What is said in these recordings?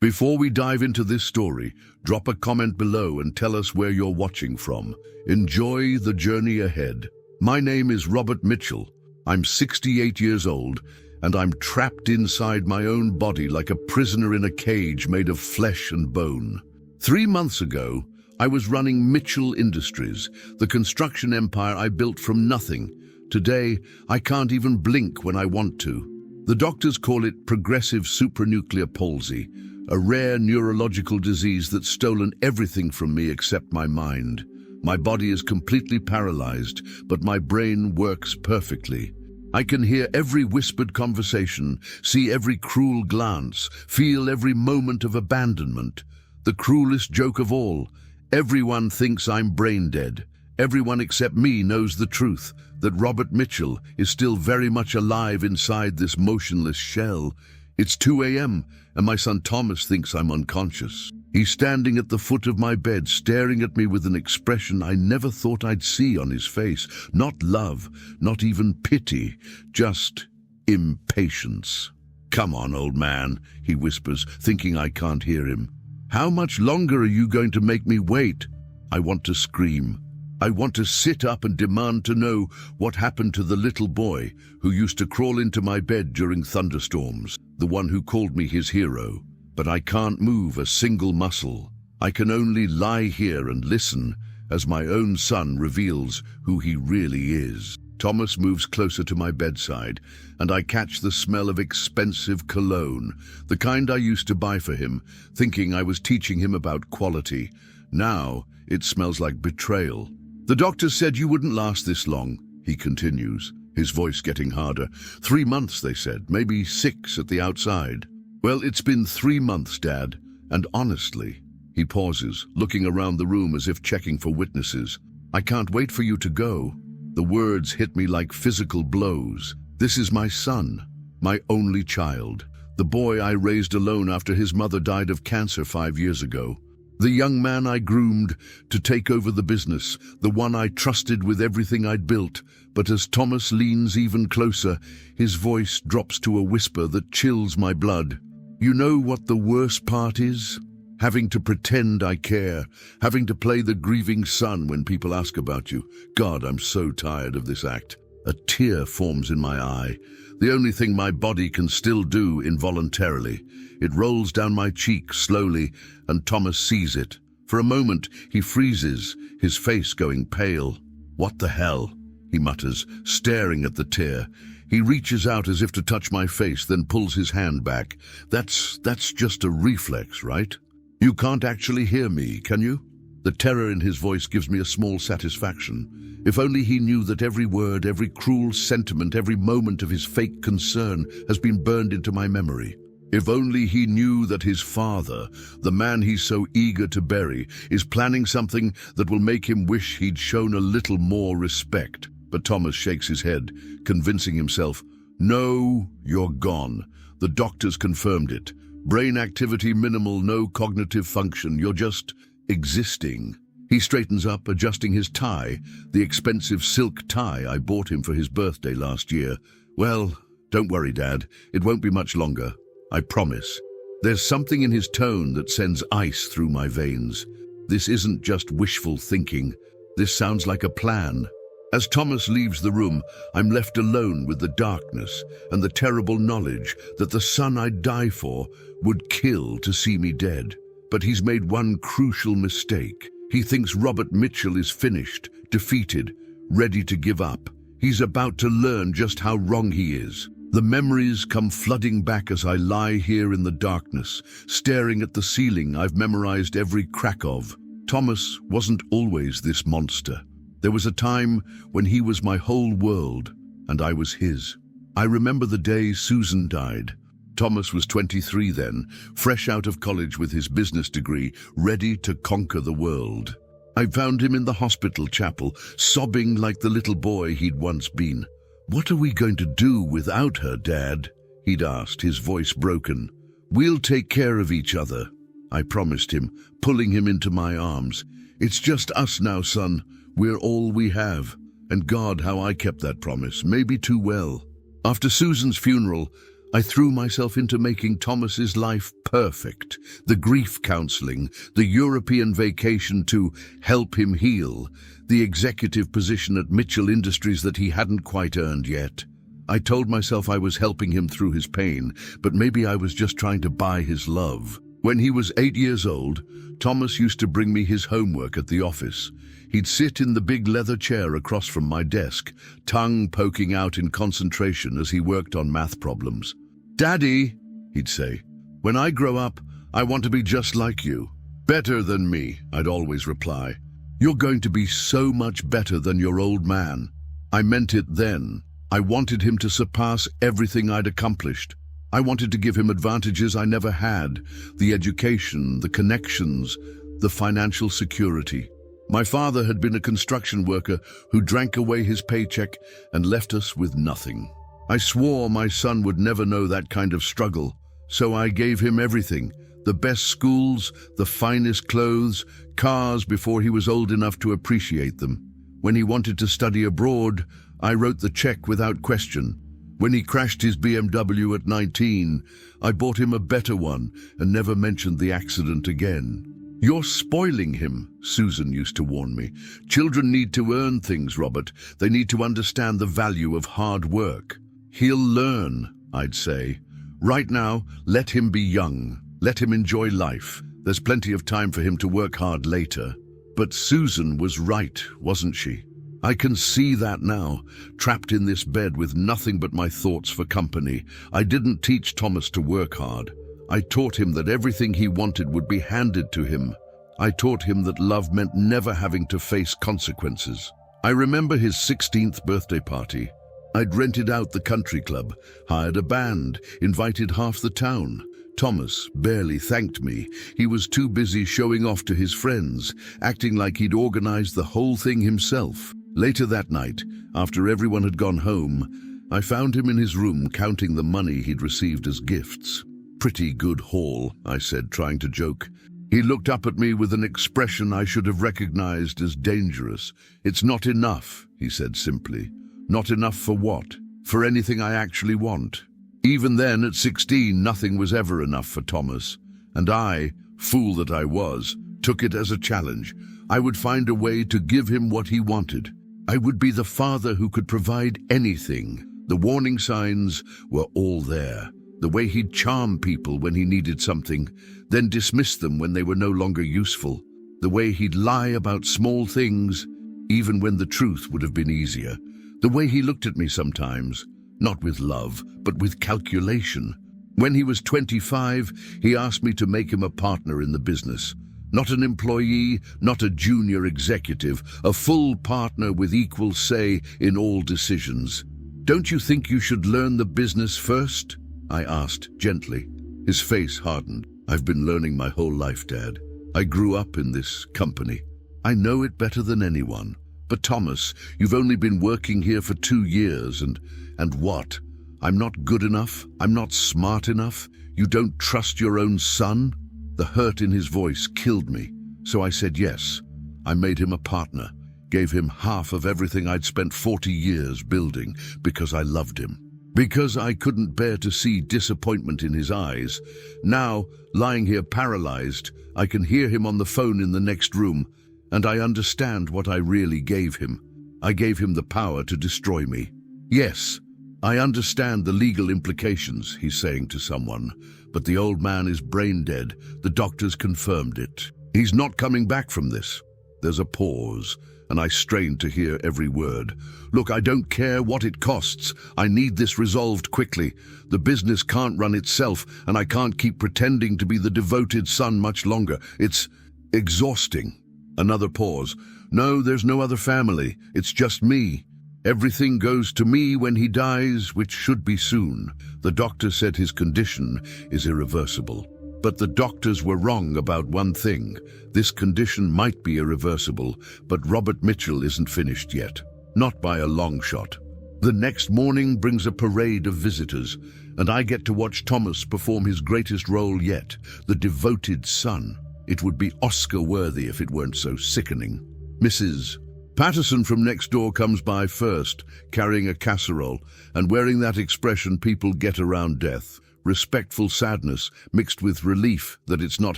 Before we dive into this story, drop a comment below and tell us where you're watching from. Enjoy the journey ahead. My name is Robert Mitchell. I'm 68 years old, and I'm trapped inside my own body like a prisoner in a cage made of flesh and bone. 3 months ago, I was running Mitchell Industries, the construction empire I built from nothing. Today, I can't even blink when I want to. The doctors call it progressive supranuclear palsy, a rare neurological disease that's stolen everything from me except my mind. My body is completely paralyzed, but my brain works perfectly. I can hear every whispered conversation, see every cruel glance, feel every moment of abandonment. The cruelest joke of all, everyone thinks I'm brain dead. Everyone except me knows the truth, that Robert Mitchell is still very much alive inside this motionless shell. It's 2 a.m. and my son Thomas thinks I'm unconscious. He's standing at the foot of my bed, staring at me with an expression I never thought I'd see on his face. Not love, not even pity, just impatience. "Come on, old man," he whispers, thinking I can't hear him. "How much longer are you going to make me wait?" I want to scream. I want to sit up and demand to know what happened to the little boy who used to crawl into my bed during thunderstorms, the one who called me his hero. But I can't move a single muscle. I can only lie here and listen as my own son reveals who he really is. Thomas moves closer to my bedside, and I catch the smell of expensive cologne, the kind I used to buy for him, thinking I was teaching him about quality. Now it smells like betrayal. "The doctors said you wouldn't last this long," he continues, his voice getting harder. 3 months, they said, maybe 6 at the outside. "Well, it's been 3 months, Dad, and honestly," he pauses, looking around the room as if checking for witnesses, "I can't wait for you to go." The words hit me like physical blows. This is my son, my only child, the boy I raised alone after his mother died of cancer 5 years ago. The young man I groomed to take over the business, the one I trusted with everything I'd built. But as Thomas leans even closer, his voice drops to a whisper that chills my blood. "You know what the worst part is? Having to pretend I care, having to play the grieving son when people ask about you. God, I'm so tired of this act." A tear forms in my eye, the only thing my body can still do involuntarily. It rolls down my cheek slowly, and Thomas sees it. For a moment, he freezes, his face going pale. "What the hell?" he mutters, staring at the tear. He reaches out as if to touch my face, then pulls his hand back. That's just a reflex, right? "You can't actually hear me, can you?" The terror in his voice gives me a small satisfaction. If only he knew that every word, every cruel sentiment, every moment of his fake concern has been burned into my memory. If only he knew that his father, the man he's so eager to bury, is planning something that will make him wish he'd shown a little more respect. But Thomas shakes his head, convincing himself, "No, you're gone. The doctors confirmed it. Brain activity minimal, no cognitive function. You're just existing." He straightens up, adjusting his tie, the expensive silk tie I bought him for his birthday last year. "Well, don't worry, Dad. It won't be much longer. I promise." There's something in his tone that sends ice through my veins. This isn't just wishful thinking. This sounds like a plan. As Thomas leaves the room, I'm left alone with the darkness and the terrible knowledge that the son I'd die for would kill to see me dead. But he's made one crucial mistake. He thinks Robert Mitchell is finished, defeated, ready to give up. He's about to learn just how wrong he is. The memories come flooding back as I lie here in the darkness, staring at the ceiling I've memorized every crack of. Thomas wasn't always this monster. There was a time when he was my whole world, and I was his. I remember the day Susan died. Thomas was 23 then, fresh out of college with his business degree, ready to conquer the world. I found him in the hospital chapel, sobbing like the little boy he'd once been. "What are we going to do without her, Dad?" he'd asked, his voice broken. "We'll take care of each other," I promised him, pulling him into my arms. "It's just us now, son. We're all we have." And God, how I kept that promise, maybe too well. After Susan's funeral, I threw myself into making Thomas's life perfect. The grief counseling, the European vacation to help him heal, the executive position at Mitchell Industries that he hadn't quite earned yet. I told myself I was helping him through his pain, but maybe I was just trying to buy his love. When he was 8 years old, Thomas used to bring me his homework at the office. He'd sit in the big leather chair across from my desk, tongue poking out in concentration as he worked on math problems. "Daddy," he'd say, "when I grow up, I want to be just like you." "Better than me," I'd always reply. "You're going to be so much better than your old man." I meant it then. I wanted him to surpass everything I'd accomplished. I wanted to give him advantages I never had, the education, the connections, the financial security. My father had been a construction worker who drank away his paycheck and left us with nothing. I swore my son would never know that kind of struggle, so I gave him everything, the best schools, the finest clothes, cars before he was old enough to appreciate them. When he wanted to study abroad, I wrote the check without question. When he crashed his BMW at 19, I bought him a better one and never mentioned the accident again. "You're spoiling him," Susan used to warn me. "Children need to earn things, Robert. They need to understand the value of hard work." "He'll learn," I'd say. "Right now, let him be young. Let him enjoy life. There's plenty of time for him to work hard later." But Susan was right, wasn't she? I can see that now, trapped in this bed with nothing but my thoughts for company. I didn't teach Thomas to work hard. I taught him that everything he wanted would be handed to him. I taught him that love meant never having to face consequences. I remember his 16th birthday party. I'd rented out the country club, hired a band, invited half the town. Thomas barely thanked me. He was too busy showing off to his friends, acting like he'd organized the whole thing himself. Later that night, after everyone had gone home, I found him in his room counting the money he'd received as gifts. "Pretty good haul," I said, trying to joke. He looked up at me with an expression I should have recognized as dangerous. "It's not enough," he said simply. "Not enough for what? For anything I actually want." Even then, at 16, nothing was ever enough for Thomas. And I, fool that I was, took it as a challenge. I would find a way to give him what he wanted. I would be the father who could provide anything. The warning signs were all there. The way he'd charm people when he needed something, then dismiss them when they were no longer useful. The way he'd lie about small things, even when the truth would have been easier. The way he looked at me sometimes, not with love, but with calculation. When he was 25, he asked me to make him a partner in the business. Not an employee, not a junior executive, a full partner with equal say in all decisions. "Don't you think you should learn the business first?" I asked gently. His face hardened. "I've been learning my whole life, Dad. I grew up in this company. I know it better than anyone. But Thomas, you've only been working here for 2 years, and what? I'm not good enough? I'm not smart enough? You don't trust your own son?" The hurt in his voice killed me, so I said yes. I made him a partner, gave him half of everything I'd spent 40 years building, because I loved him. Because I couldn't bear to see disappointment in his eyes. Now, lying here paralyzed, I can hear him on the phone in the next room, and I understand what I really gave him. I gave him the power to destroy me. "Yes, I understand the legal implications," he's saying to someone, "but the old man is brain dead. The doctors confirmed it. He's not coming back from this." There's a pause, and I strain to hear every word. "Look, I don't care what it costs. I need this resolved quickly. The business can't run itself, and I can't keep pretending to be the devoted son much longer. It's exhausting." Another pause. "No, there's no other family. It's just me. Everything goes to me when he dies, which should be soon. The doctor said his condition is irreversible. But the doctors were wrong about one thing. This condition might be irreversible, but Robert Mitchell isn't finished yet. Not by a long shot." The next morning brings a parade of visitors, and I get to watch Thomas perform his greatest role yet, the devoted son. It would be Oscar-worthy if it weren't so sickening. "Mrs. Patterson from next door comes by first, carrying a casserole, and wearing that expression people get around death. Respectful sadness mixed with relief that it's not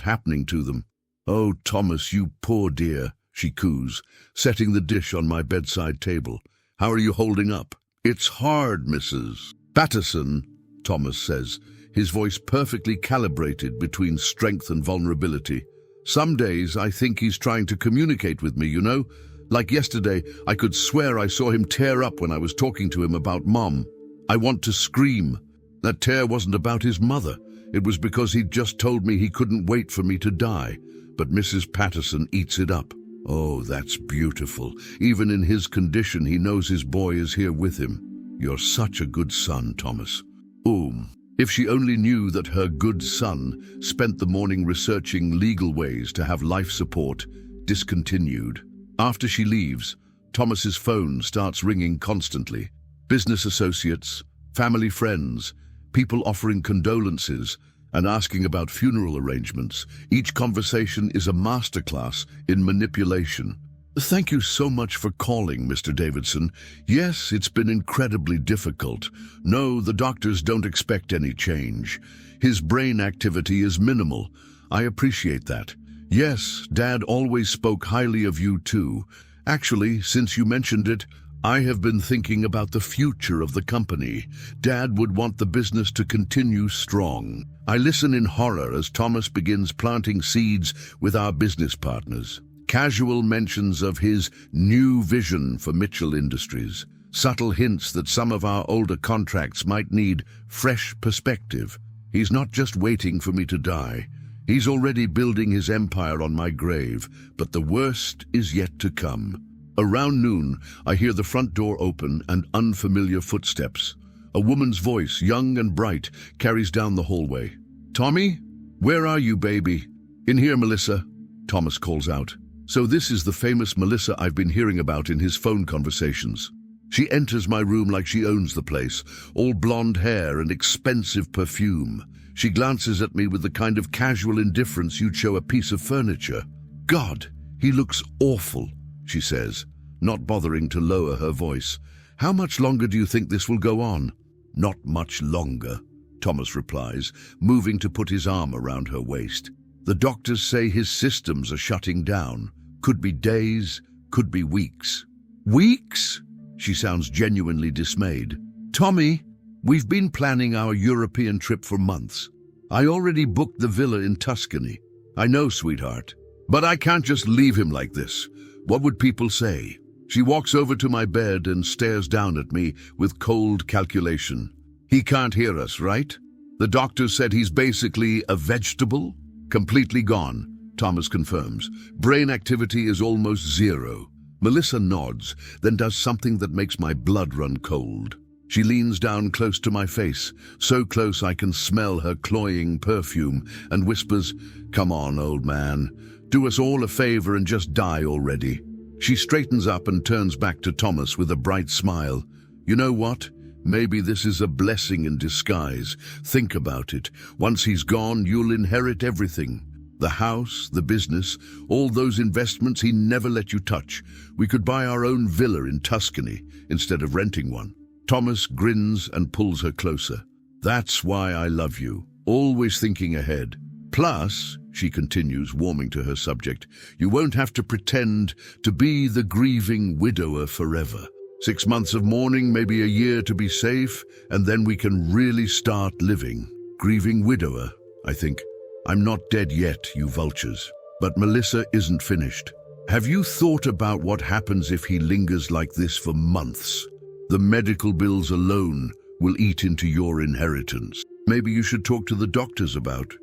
happening to them. "Oh, Thomas, you poor dear," she coos, setting the dish on my bedside table. "How are you holding up?" "It's hard, Mrs. Patterson," Thomas says, his voice perfectly calibrated between strength and vulnerability. "Some days I think he's trying to communicate with me, you know? Like yesterday, I could swear I saw him tear up when I was talking to him about Mom. I want to scream. That tear wasn't about his mother. It was because he'd just told me he couldn't wait for me to die. But Mrs. Patterson eats it up. Oh, that's beautiful. Even in his condition, he knows his boy is here with him. You're such a good son, Thomas." If she only knew that her good son spent the morning researching legal ways to have life support discontinued. After she leaves, Thomas's phone starts ringing constantly. Business associates, family friends, people offering condolences and asking about funeral arrangements. Each conversation is a masterclass in manipulation. "Thank you so much for calling, Mr. Davidson. Yes, it's been incredibly difficult. No, the doctors don't expect any change. His brain activity is minimal. I appreciate that. Yes, Dad always spoke highly of you too. Actually, since you mentioned it, I have been thinking about the future of the company. Dad would want the business to continue strong." I listen in horror as Thomas begins planting seeds with our business partners. Casual mentions of his new vision for Mitchell Industries. Subtle hints that some of our older contracts might need fresh perspective. He's not just waiting for me to die. He's already building his empire on my grave, but the worst is yet to come. Around noon, I hear the front door open and unfamiliar footsteps. A woman's voice, young and bright, carries down the hallway. "Tommy? Where are you, baby?" "In here, Melissa," Thomas calls out. So this is the famous Melissa I've been hearing about in his phone conversations. She enters my room like she owns the place, all blonde hair and expensive perfume. She glances at me with the kind of casual indifference you'd show a piece of furniture. "God, he looks awful," she says, not bothering to lower her voice. "How much longer do you think this will go on?" "Not much longer," Thomas replies, moving to put his arm around her waist. "The doctors say his systems are shutting down. Could be days, could be weeks." "Weeks?" She sounds genuinely dismayed. "Tommy, we've been planning our European trip for months. I already booked the villa in Tuscany." "I know, sweetheart. But I can't just leave him like this. What would people say?" She walks over to my bed and stares down at me with cold calculation. "He can't hear us, right? The doctor said he's basically a vegetable?" "Completely gone," Thomas confirms. "Brain activity is almost zero." Melissa nods, then does something that makes my blood run cold. She leans down close to my face, so close I can smell her cloying perfume, and whispers, "Come on, old man. Do us all a favor and just die already." She straightens up and turns back to Thomas with a bright smile. "You know what? Maybe this is a blessing in disguise. Think about it. Once he's gone, you'll inherit everything. The house, the business, all those investments he never let you touch. We could buy our own villa in Tuscany instead of renting one." Thomas grins and pulls her closer. "That's why I love you. Always thinking ahead. Plus," she continues, warming to her subject, "you won't have to pretend to be the grieving widower forever. 6 months of mourning, maybe a year to be safe, and then we can really start living." Grieving widower, I think. I'm not dead yet, you vultures. But Melissa isn't finished. "Have you thought about what happens if he lingers like this for months? The medical bills alone will eat into your inheritance. Maybe you should talk to the doctors about,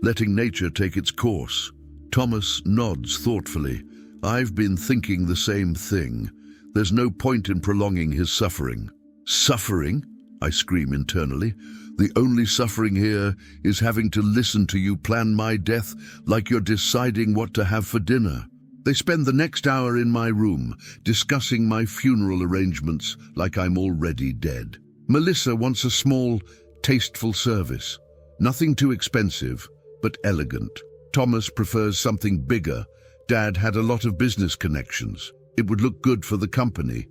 letting nature take its course." Thomas nods thoughtfully. "I've been thinking the same thing. There's no point in prolonging his suffering." "Suffering?" I scream internally. "The only suffering here is having to listen to you plan my death like you're deciding what to have for dinner." They spend the next hour in my room, discussing my funeral arrangements like I'm already dead. Melissa wants a small, tasteful service. Nothing too expensive, but elegant. Thomas prefers something bigger. Dad had a lot of business connections. It would look good for the company.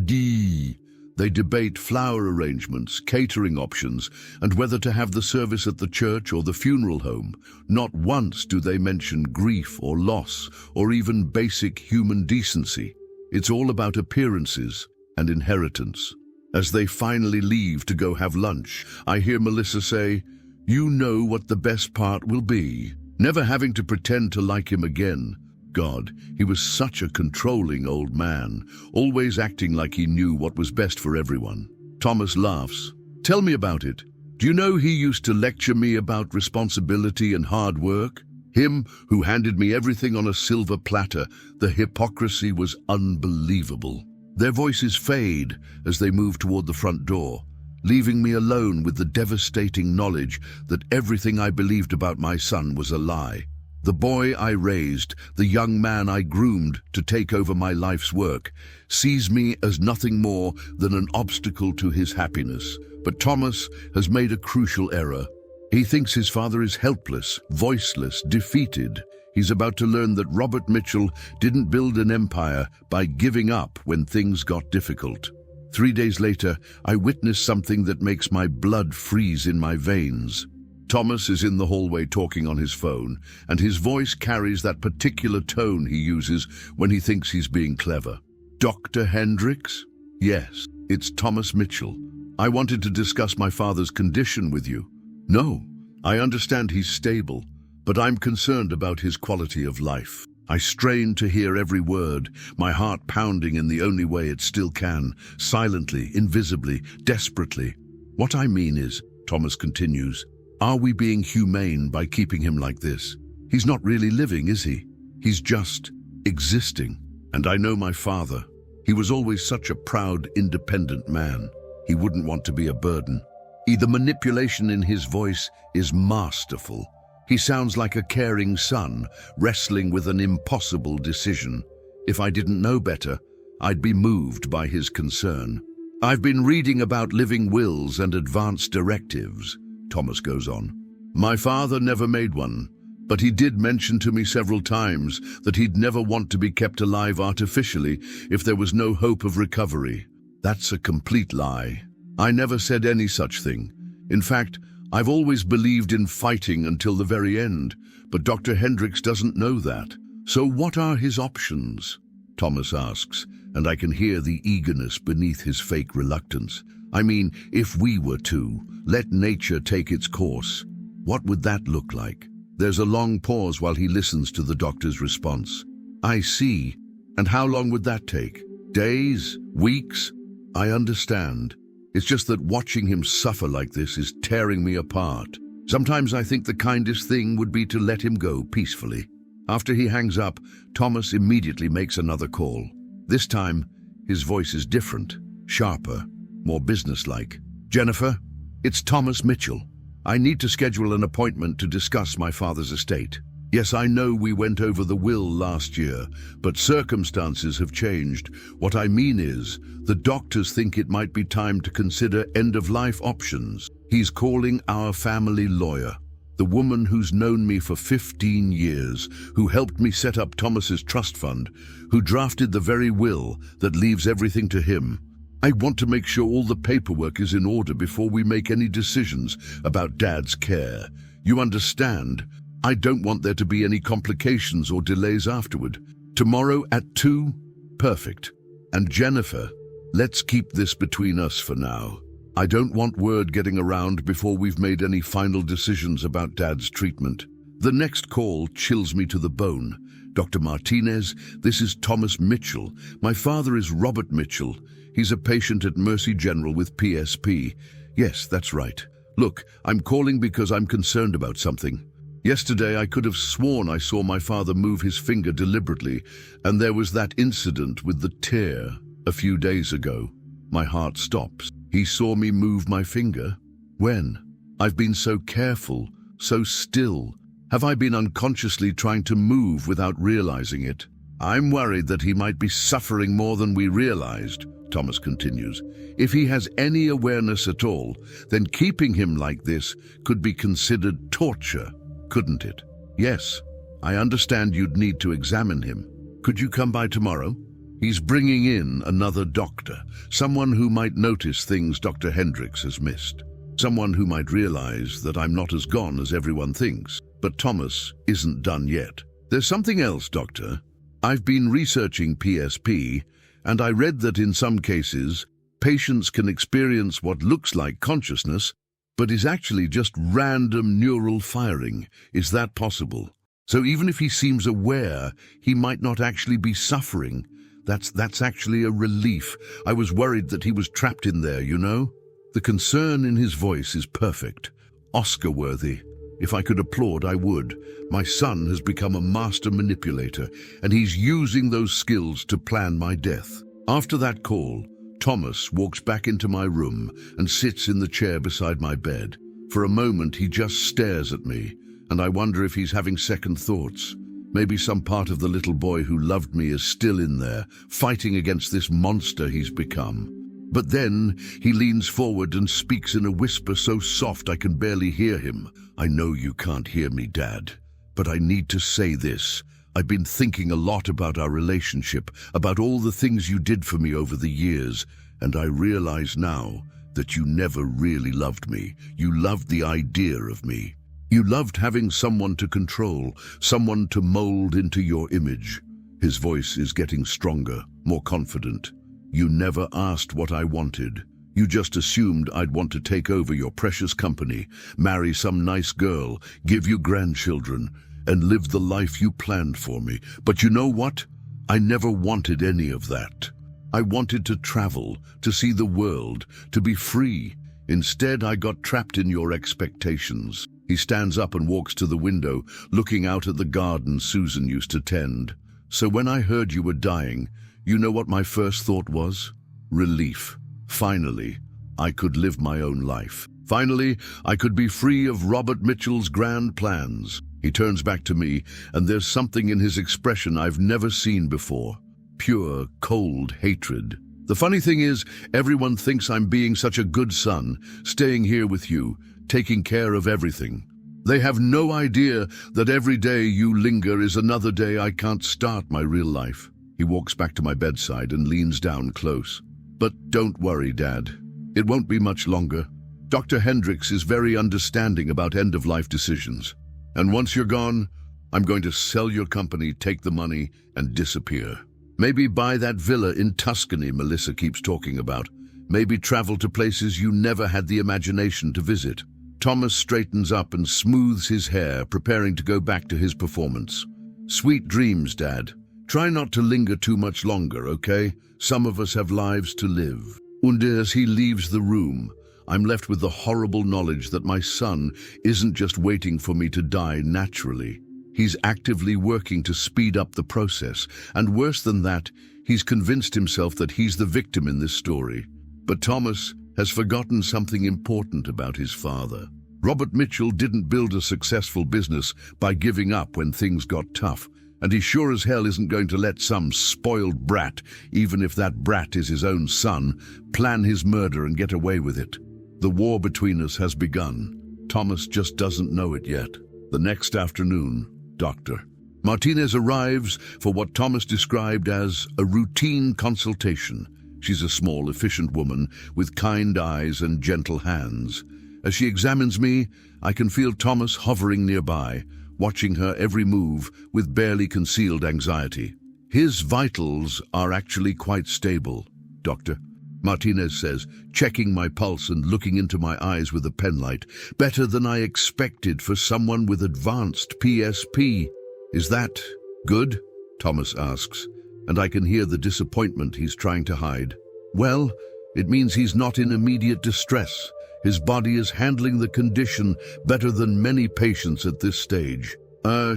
D. They debate flower arrangements, catering options, and whether to have the service at the church or the funeral home. Not once do they mention grief or loss, or even basic human decency. It's all about appearances and inheritance. As they finally leave to go have lunch, I hear Melissa say, "You know what the best part will be. Never having to pretend to like him again." God, he was such a controlling old man, always acting like he knew what was best for everyone. Thomas laughs. "Tell me about it. Do you know he used to lecture me about responsibility and hard work? Him who handed me everything on a silver platter. The hypocrisy was unbelievable." Their voices fade as they move toward the front door, leaving me alone with the devastating knowledge that everything I believed about my son was a lie. The boy I raised, the young man I groomed to take over my life's work, sees me as nothing more than an obstacle to his happiness. But Thomas has made a crucial error. He thinks his father is helpless, voiceless, defeated. He's about to learn that Robert Mitchell didn't build an empire by giving up when things got difficult. 3 days later, I witness something that makes my blood freeze in my veins. Thomas is in the hallway talking on his phone, and his voice carries that particular tone he uses when he thinks he's being clever. "Dr. Hendricks?" "Yes, it's Thomas Mitchell. I wanted to discuss my father's condition with you." "No, I understand he's stable, but I'm concerned about his quality of life." I strain to hear every word, my heart pounding in the only way it still can, silently, invisibly, desperately. "What I mean is," Thomas continues, "are we being humane by keeping him like this? He's not really living, is he? He's just existing. And I know my father. He was always such a proud, independent man. He wouldn't want to be a burden." The manipulation in his voice is masterful. He sounds like a caring son, wrestling with an impossible decision. If I didn't know better, I'd be moved by his concern. "I've been reading about living wills and advance directives," Thomas goes on. "My father never made one, but he did mention to me several times that he'd never want to be kept alive artificially if there was no hope of recovery. That's a complete lie. I never said any such thing. In fact, I've always believed in fighting until the very end, but Dr. Hendricks doesn't know that. So what are his options?" Thomas asks, and I can hear the eagerness beneath his fake reluctance. "I mean, if we were to let nature take its course, what would that look like?" There's a long pause while he listens to the doctor's response. "I see. And how long would that take? Days? Weeks?" "I understand. It's just that watching him suffer like this is tearing me apart. Sometimes I think the kindest thing would be to let him go peacefully." After he hangs up, Thomas immediately makes another call. This time, his voice is different, sharper, more businesslike. "Jennifer, it's Thomas Mitchell. I need to schedule an appointment to discuss my father's estate. Yes, I know we went over the will last year, but circumstances have changed. What I mean is, the doctors think it might be time to consider end-of-life options. He's calling our family lawyer, the woman who's known me for 15 years, who helped me set up Thomas's trust fund, who drafted the very will that leaves everything to him. I want to make sure all the paperwork is in order before we make any decisions about Dad's care. You understand? I don't want there to be any complications or delays afterward. Tomorrow at 2? Perfect. And Jennifer, let's keep this between us for now. I don't want word getting around before we've made any final decisions about Dad's treatment." The next call chills me to the bone. "Dr. Martinez, this is Thomas Mitchell. My father is Robert Mitchell. He's a patient at Mercy General with PSP. Yes, that's right. Look, I'm calling because I'm concerned about something. Yesterday I could have sworn I saw my father move his finger deliberately, and there was that incident with the tear a few days ago. My heart stops. He saw me move my finger? When? I've been so careful, so still. Have I been unconsciously trying to move without realizing it? I'm worried that he might be suffering more than we realized," Thomas continues. "If he has any awareness at all, then keeping him like this could be considered torture, couldn't it?" "Yes, I understand you'd need to examine him. Could you come by tomorrow?" He's bringing in another doctor, someone who might notice things Dr. Hendricks has missed. Someone who might realize that I'm not as gone as everyone thinks. But Thomas isn't done yet. There's something else, Doctor. I've been researching PSP, and I read that in some cases, patients can experience what looks like consciousness, but is actually just random neural firing. Is that possible? So even if he seems aware, he might not actually be suffering. That's actually a relief. I was worried that he was trapped in there, you know? The concern in his voice is perfect, Oscar-worthy. If I could applaud, I would. My son has become a master manipulator, and he's using those skills to plan my death. After that call, Thomas walks back into my room and sits in the chair beside my bed. For a moment, he just stares at me, and I wonder if he's having second thoughts. Maybe some part of the little boy who loved me is still in there, fighting against this monster he's become. But then he leans forward and speaks in a whisper so soft I can barely hear him. I know you can't hear me, Dad, but I need to say this. I've been thinking a lot about our relationship, about all the things you did for me over the years, and I realize now that you never really loved me. You loved the idea of me. You loved having someone to control, someone to mold into your image. His voice is getting stronger, more confident. You never asked what I wanted. You just assumed I'd want to take over your precious company, marry some nice girl, give you grandchildren, and live the life you planned for me. But you know what? I never wanted any of that. I wanted to travel, to see the world, to be free. Instead, I got trapped in your expectations. He stands up and walks to the window, looking out at the garden Susan used to tend. So when I heard you were dying, you know what my first thought was? Relief. Finally, I could live my own life. Finally, I could be free of Robert Mitchell's grand plans. He turns back to me, and there's something in his expression I've never seen before. Pure, cold hatred. The funny thing is, everyone thinks I'm being such a good son, staying here with you, taking care of everything. They have no idea that every day you linger is another day I can't start my real life. He walks back to my bedside and leans down close. But don't worry, Dad. It won't be much longer. Dr. Hendricks is very understanding about end-of-life decisions. And once you're gone, I'm going to sell your company, take the money, and disappear. Maybe buy that villa in Tuscany Melissa keeps talking about. Maybe travel to places you never had the imagination to visit. Thomas straightens up and smooths his hair, preparing to go back to his performance. Sweet dreams, Dad. Try not to linger too much longer, okay? Some of us have lives to live. And as he leaves the room, I'm left with the horrible knowledge that my son isn't just waiting for me to die naturally. He's actively working to speed up the process, and worse than that, he's convinced himself that he's the victim in this story. But Thomas has forgotten something important about his father. Robert Mitchell didn't build a successful business by giving up when things got tough, and he sure as hell isn't going to let some spoiled brat, even if that brat is his own son, plan his murder and get away with it. The war between us has begun. Thomas just doesn't know it yet. The next afternoon, Dr. Martinez arrives for what Thomas described as a routine consultation. She's a small, efficient woman with kind eyes and gentle hands. As she examines me, I can feel Thomas hovering nearby, watching her every move with barely concealed anxiety. His vitals are actually quite stable, Doctor, Martinez says, checking my pulse and looking into my eyes with a penlight. Better than I expected for someone with advanced PSP. Is that good? Thomas asks, and I can hear the disappointment he's trying to hide. Well, it means he's not in immediate distress. His body is handling the condition better than many patients at this stage.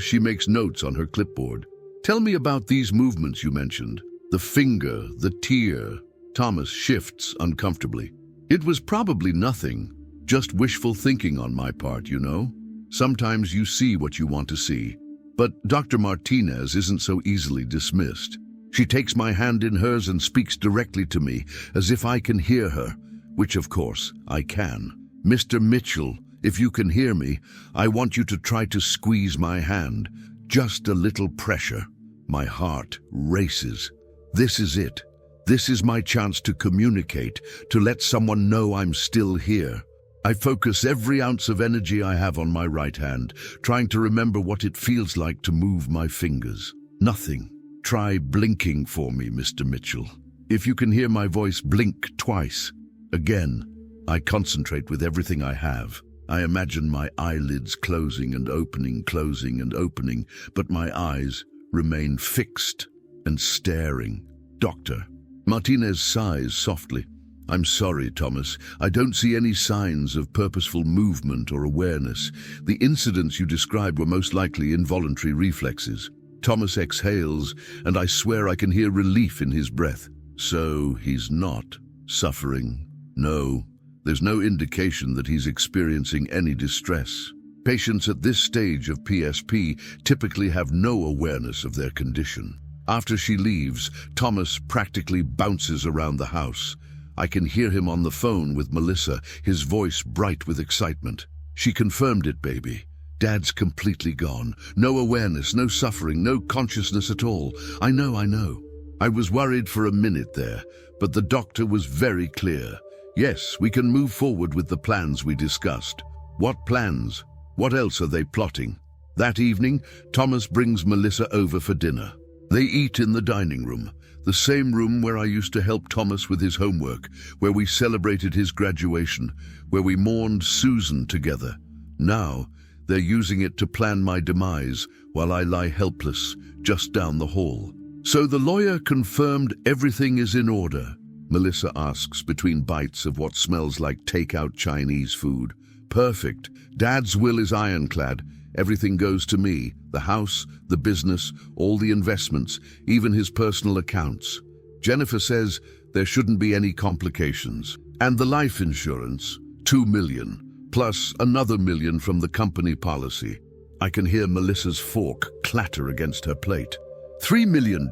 She makes notes on her clipboard. Tell me about these movements you mentioned. The finger, the tear. Thomas shifts uncomfortably. It was probably nothing, just wishful thinking on my part, you know. Sometimes you see what you want to see. But Dr. Martinez isn't so easily dismissed. She takes my hand in hers and speaks directly to me, as if I can hear her, which of course I can. Mr. Mitchell, if you can hear me, I want you to try to squeeze my hand. Just a little pressure. My heart races. This is it. This is my chance to communicate, to let someone know I'm still here. I focus every ounce of energy I have on my right hand, trying to remember what it feels like to move my fingers. Nothing. Try blinking for me, Mr. Mitchell. If you can hear my voice, blink twice. Again, I concentrate with everything I have. I imagine my eyelids closing and opening, but my eyes remain fixed and staring. Doctor. Martinez sighs softly. I'm sorry, Thomas. I don't see any signs of purposeful movement or awareness. The incidents you described were most likely involuntary reflexes. Thomas exhales, and I swear I can hear relief in his breath. So he's not suffering. No, there's no indication that he's experiencing any distress. Patients at this stage of PSP typically have no awareness of their condition. After she leaves, Thomas practically bounces around the house. I can hear him on the phone with Melissa, his voice bright with excitement. She confirmed it, baby. Dad's completely gone. No awareness, no suffering, no consciousness at all. I know. I was worried for a minute there, but the doctor was very clear. Yes, we can move forward with the plans we discussed. What plans? What else are they plotting? That evening, Thomas brings Melissa over for dinner. They eat in the dining room, the same room where I used to help Thomas with his homework, where we celebrated his graduation, where we mourned Susan together. Now, they're using it to plan my demise while I lie helpless just down the hall. So the lawyer confirmed everything is in order, Melissa asks between bites of what smells like takeout Chinese food. Perfect. Dad's will is ironclad. Everything goes to me, the house, the business, all the investments, even his personal accounts. Jennifer says there shouldn't be any complications. And the life insurance, $2 million, plus another $1 million from the company policy. I can hear Melissa's fork clatter against her plate. $3 million?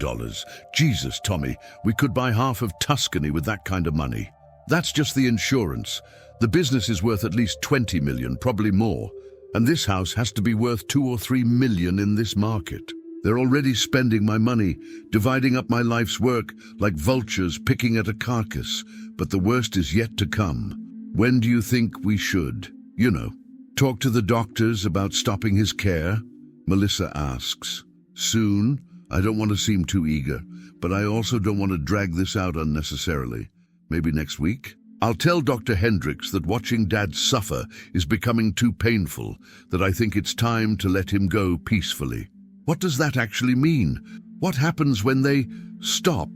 Jesus, Tommy, we could buy half of Tuscany with that kind of money. That's just the insurance. The business is worth at least $20 million, probably more. And this house has to be worth $2 or $3 million in this market. They're already spending my money, dividing up my life's work like vultures picking at a carcass. But the worst is yet to come. When do you think we should, talk to the doctors about stopping his care? Melissa asks. Soon. I don't want to seem too eager, but I also don't want to drag this out unnecessarily. Maybe next week? I'll tell Dr. Hendricks that watching Dad suffer is becoming too painful, that I think it's time to let him go peacefully. What does that actually mean? What happens when they stop?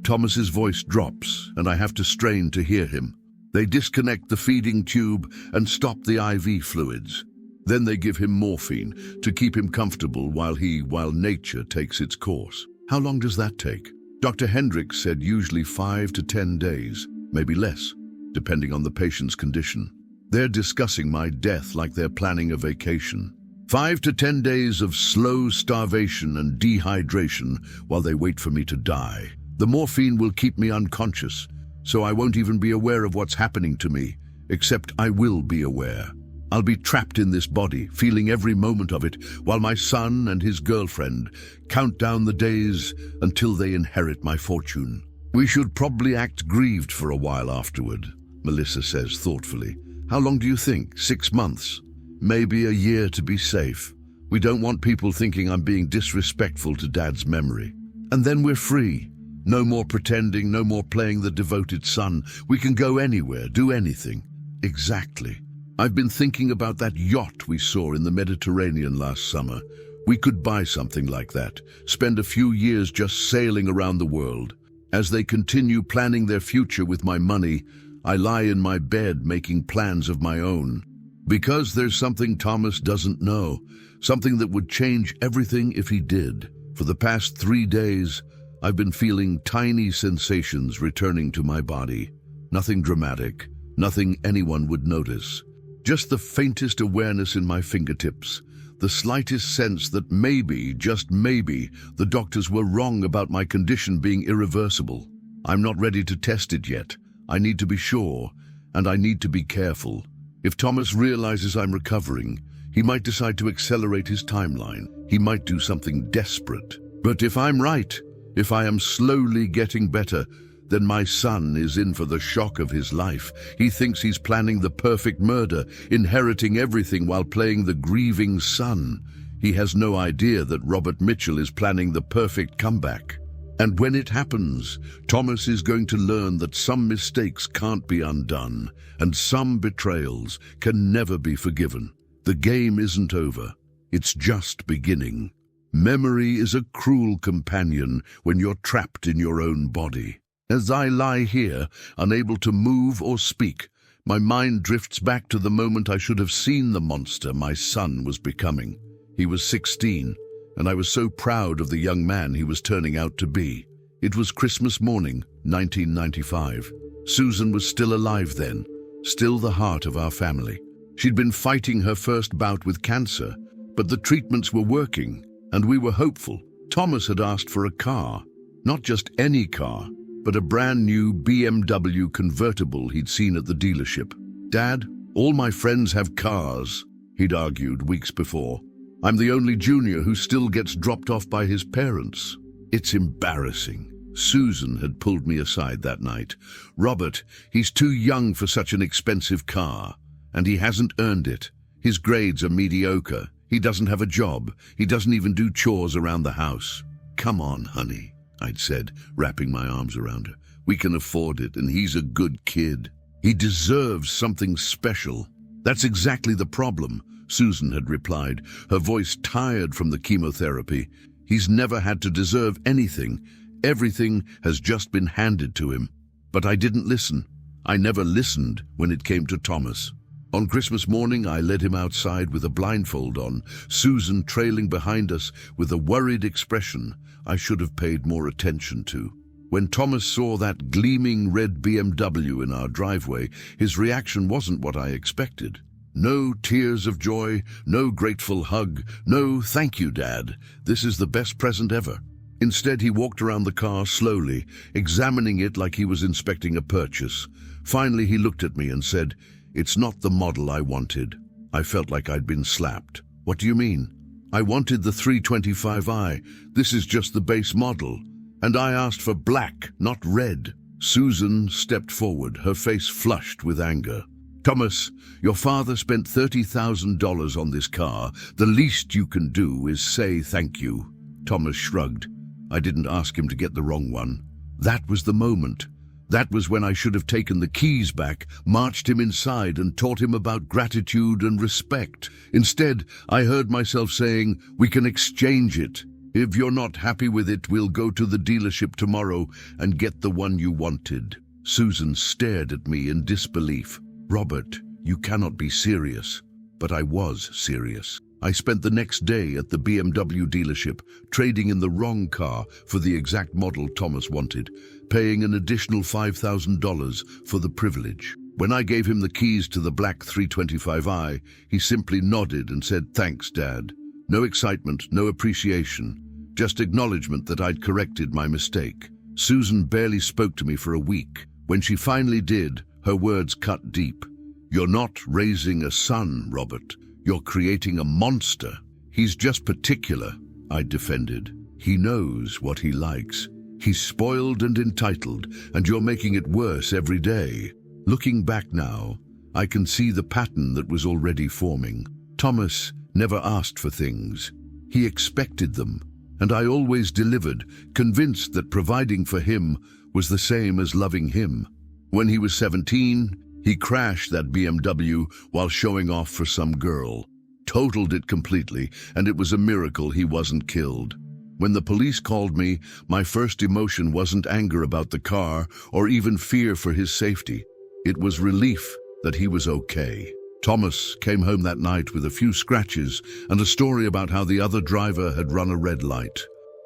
Thomas's voice drops, and I have to strain to hear him. They disconnect the feeding tube and stop the IV fluids. Then they give him morphine to keep him comfortable while nature takes its course. How long does that take? Dr. Hendricks said usually 5 to 10 days, maybe less, depending on the patient's condition. They're discussing my death like they're planning a vacation. 5 to 10 days of slow starvation and dehydration while they wait for me to die. The morphine will keep me unconscious, so I won't even be aware of what's happening to me, except I will be aware. I'll be trapped in this body, feeling every moment of it, while my son and his girlfriend count down the days until they inherit my fortune. We should probably act grieved for a while afterward, Melissa says thoughtfully. How long do you think? 6 months? Maybe a year to be safe. We don't want people thinking I'm being disrespectful to Dad's memory. And then we're free. No more pretending, no more playing the devoted son. We can go anywhere, do anything. Exactly. I've been thinking about that yacht we saw in the Mediterranean last summer. We could buy something like that, spend a few years just sailing around the world. As they continue planning their future with my money, I lie in my bed making plans of my own. Because there's something Thomas doesn't know, something that would change everything if he did. For the past 3 days, I've been feeling tiny sensations returning to my body. Nothing dramatic, nothing anyone would notice. Just the faintest awareness in my fingertips, the slightest sense that maybe, just maybe, the doctors were wrong about my condition being irreversible. I'm not ready to test it yet. I need to be sure, and I need to be careful. If Thomas realizes I'm recovering, he might decide to accelerate his timeline. He might do something desperate. But if I'm right, If I am slowly getting better, then my son is in for the shock of his life. He thinks he's planning the perfect murder, inheriting everything while playing the grieving son. He has no idea that Robert Mitchell is planning the perfect comeback. And when it happens, Thomas is going to learn that some mistakes can't be undone, and some betrayals can never be forgiven. The game isn't over. It's just beginning. Memory is a cruel companion when you're trapped in your own body. As I lie here, unable to move or speak, my mind drifts back to the moment I should have seen the monster my son was becoming. He was 16, and I was so proud of the young man he was turning out to be. It was Christmas morning, 1995. Susan was still alive then, still the heart of our family. She'd been fighting her first bout with cancer, but the treatments were working, and we were hopeful. Thomas had asked for a car, not just any car, but a brand new BMW convertible he'd seen at the dealership. "Dad, all my friends have cars," he'd argued weeks before. "I'm the only junior who still gets dropped off by his parents. It's embarrassing." Susan had pulled me aside that night. "Robert, he's too young for such an expensive car, and he hasn't earned it. His grades are mediocre. He doesn't have a job. He doesn't even do chores around the house." "Come on, honey," I'd said, wrapping my arms around her. "We can afford it, and he's a good kid. He deserves something special." "That's exactly the problem," Susan had replied, her voice tired from the chemotherapy. "He's never had to deserve anything. Everything has just been handed to him." But I didn't listen. I never listened when it came to Thomas. On Christmas morning, I led him outside with a blindfold on, Susan trailing behind us with a worried expression I should have paid more attention to. When Thomas saw that gleaming red BMW in our driveway, his reaction wasn't what I expected. No tears of joy, no grateful hug, no "thank you, Dad, this is the best present ever." Instead, he walked around the car slowly, examining it like he was inspecting a purchase. Finally, he looked at me and said, "It's not the model I wanted." I felt like I'd been slapped. "What do you mean?" "I wanted the 325i. This is just the base model. And I asked for black, not red." Susan stepped forward, her face flushed with anger. "Thomas, your father spent $30,000 on this car. The least you can do is say thank you." Thomas shrugged. I didn't ask him to get the wrong one. That was the moment. That was when I should have taken the keys back, marched him inside, and taught him about gratitude and respect. Instead, I heard myself saying, "We can exchange it. If you're not happy with it, we'll go to the dealership tomorrow and get the one you wanted." Susan stared at me in disbelief. "Robert, you cannot be serious." But I was serious. I spent the next day at the BMW dealership, trading in the wrong car for the exact model Thomas wanted, paying an additional $5,000 for the privilege. When I gave him the keys to the black 325i, he simply nodded and said, "Thanks, Dad." No excitement, no appreciation, just acknowledgement that I'd corrected my mistake. Susan barely spoke to me for a week. When she finally did, her words cut deep. "You're not raising a son, Robert. You're creating a monster." "He's just particular," I defended. "He knows what he likes. He's spoiled and entitled, and you're making it worse every day." Looking back now, I can see the pattern that was already forming. Thomas never asked for things. He expected them, and I always delivered, convinced that providing for him was the same as loving him. When he was 17, he crashed that BMW while showing off for some girl. Totaled it completely, and it was a miracle he wasn't killed. When the police called me, my first emotion wasn't anger about the car or even fear for his safety. It was relief that he was okay. Thomas came home that night with a few scratches and a story about how the other driver had run a red light.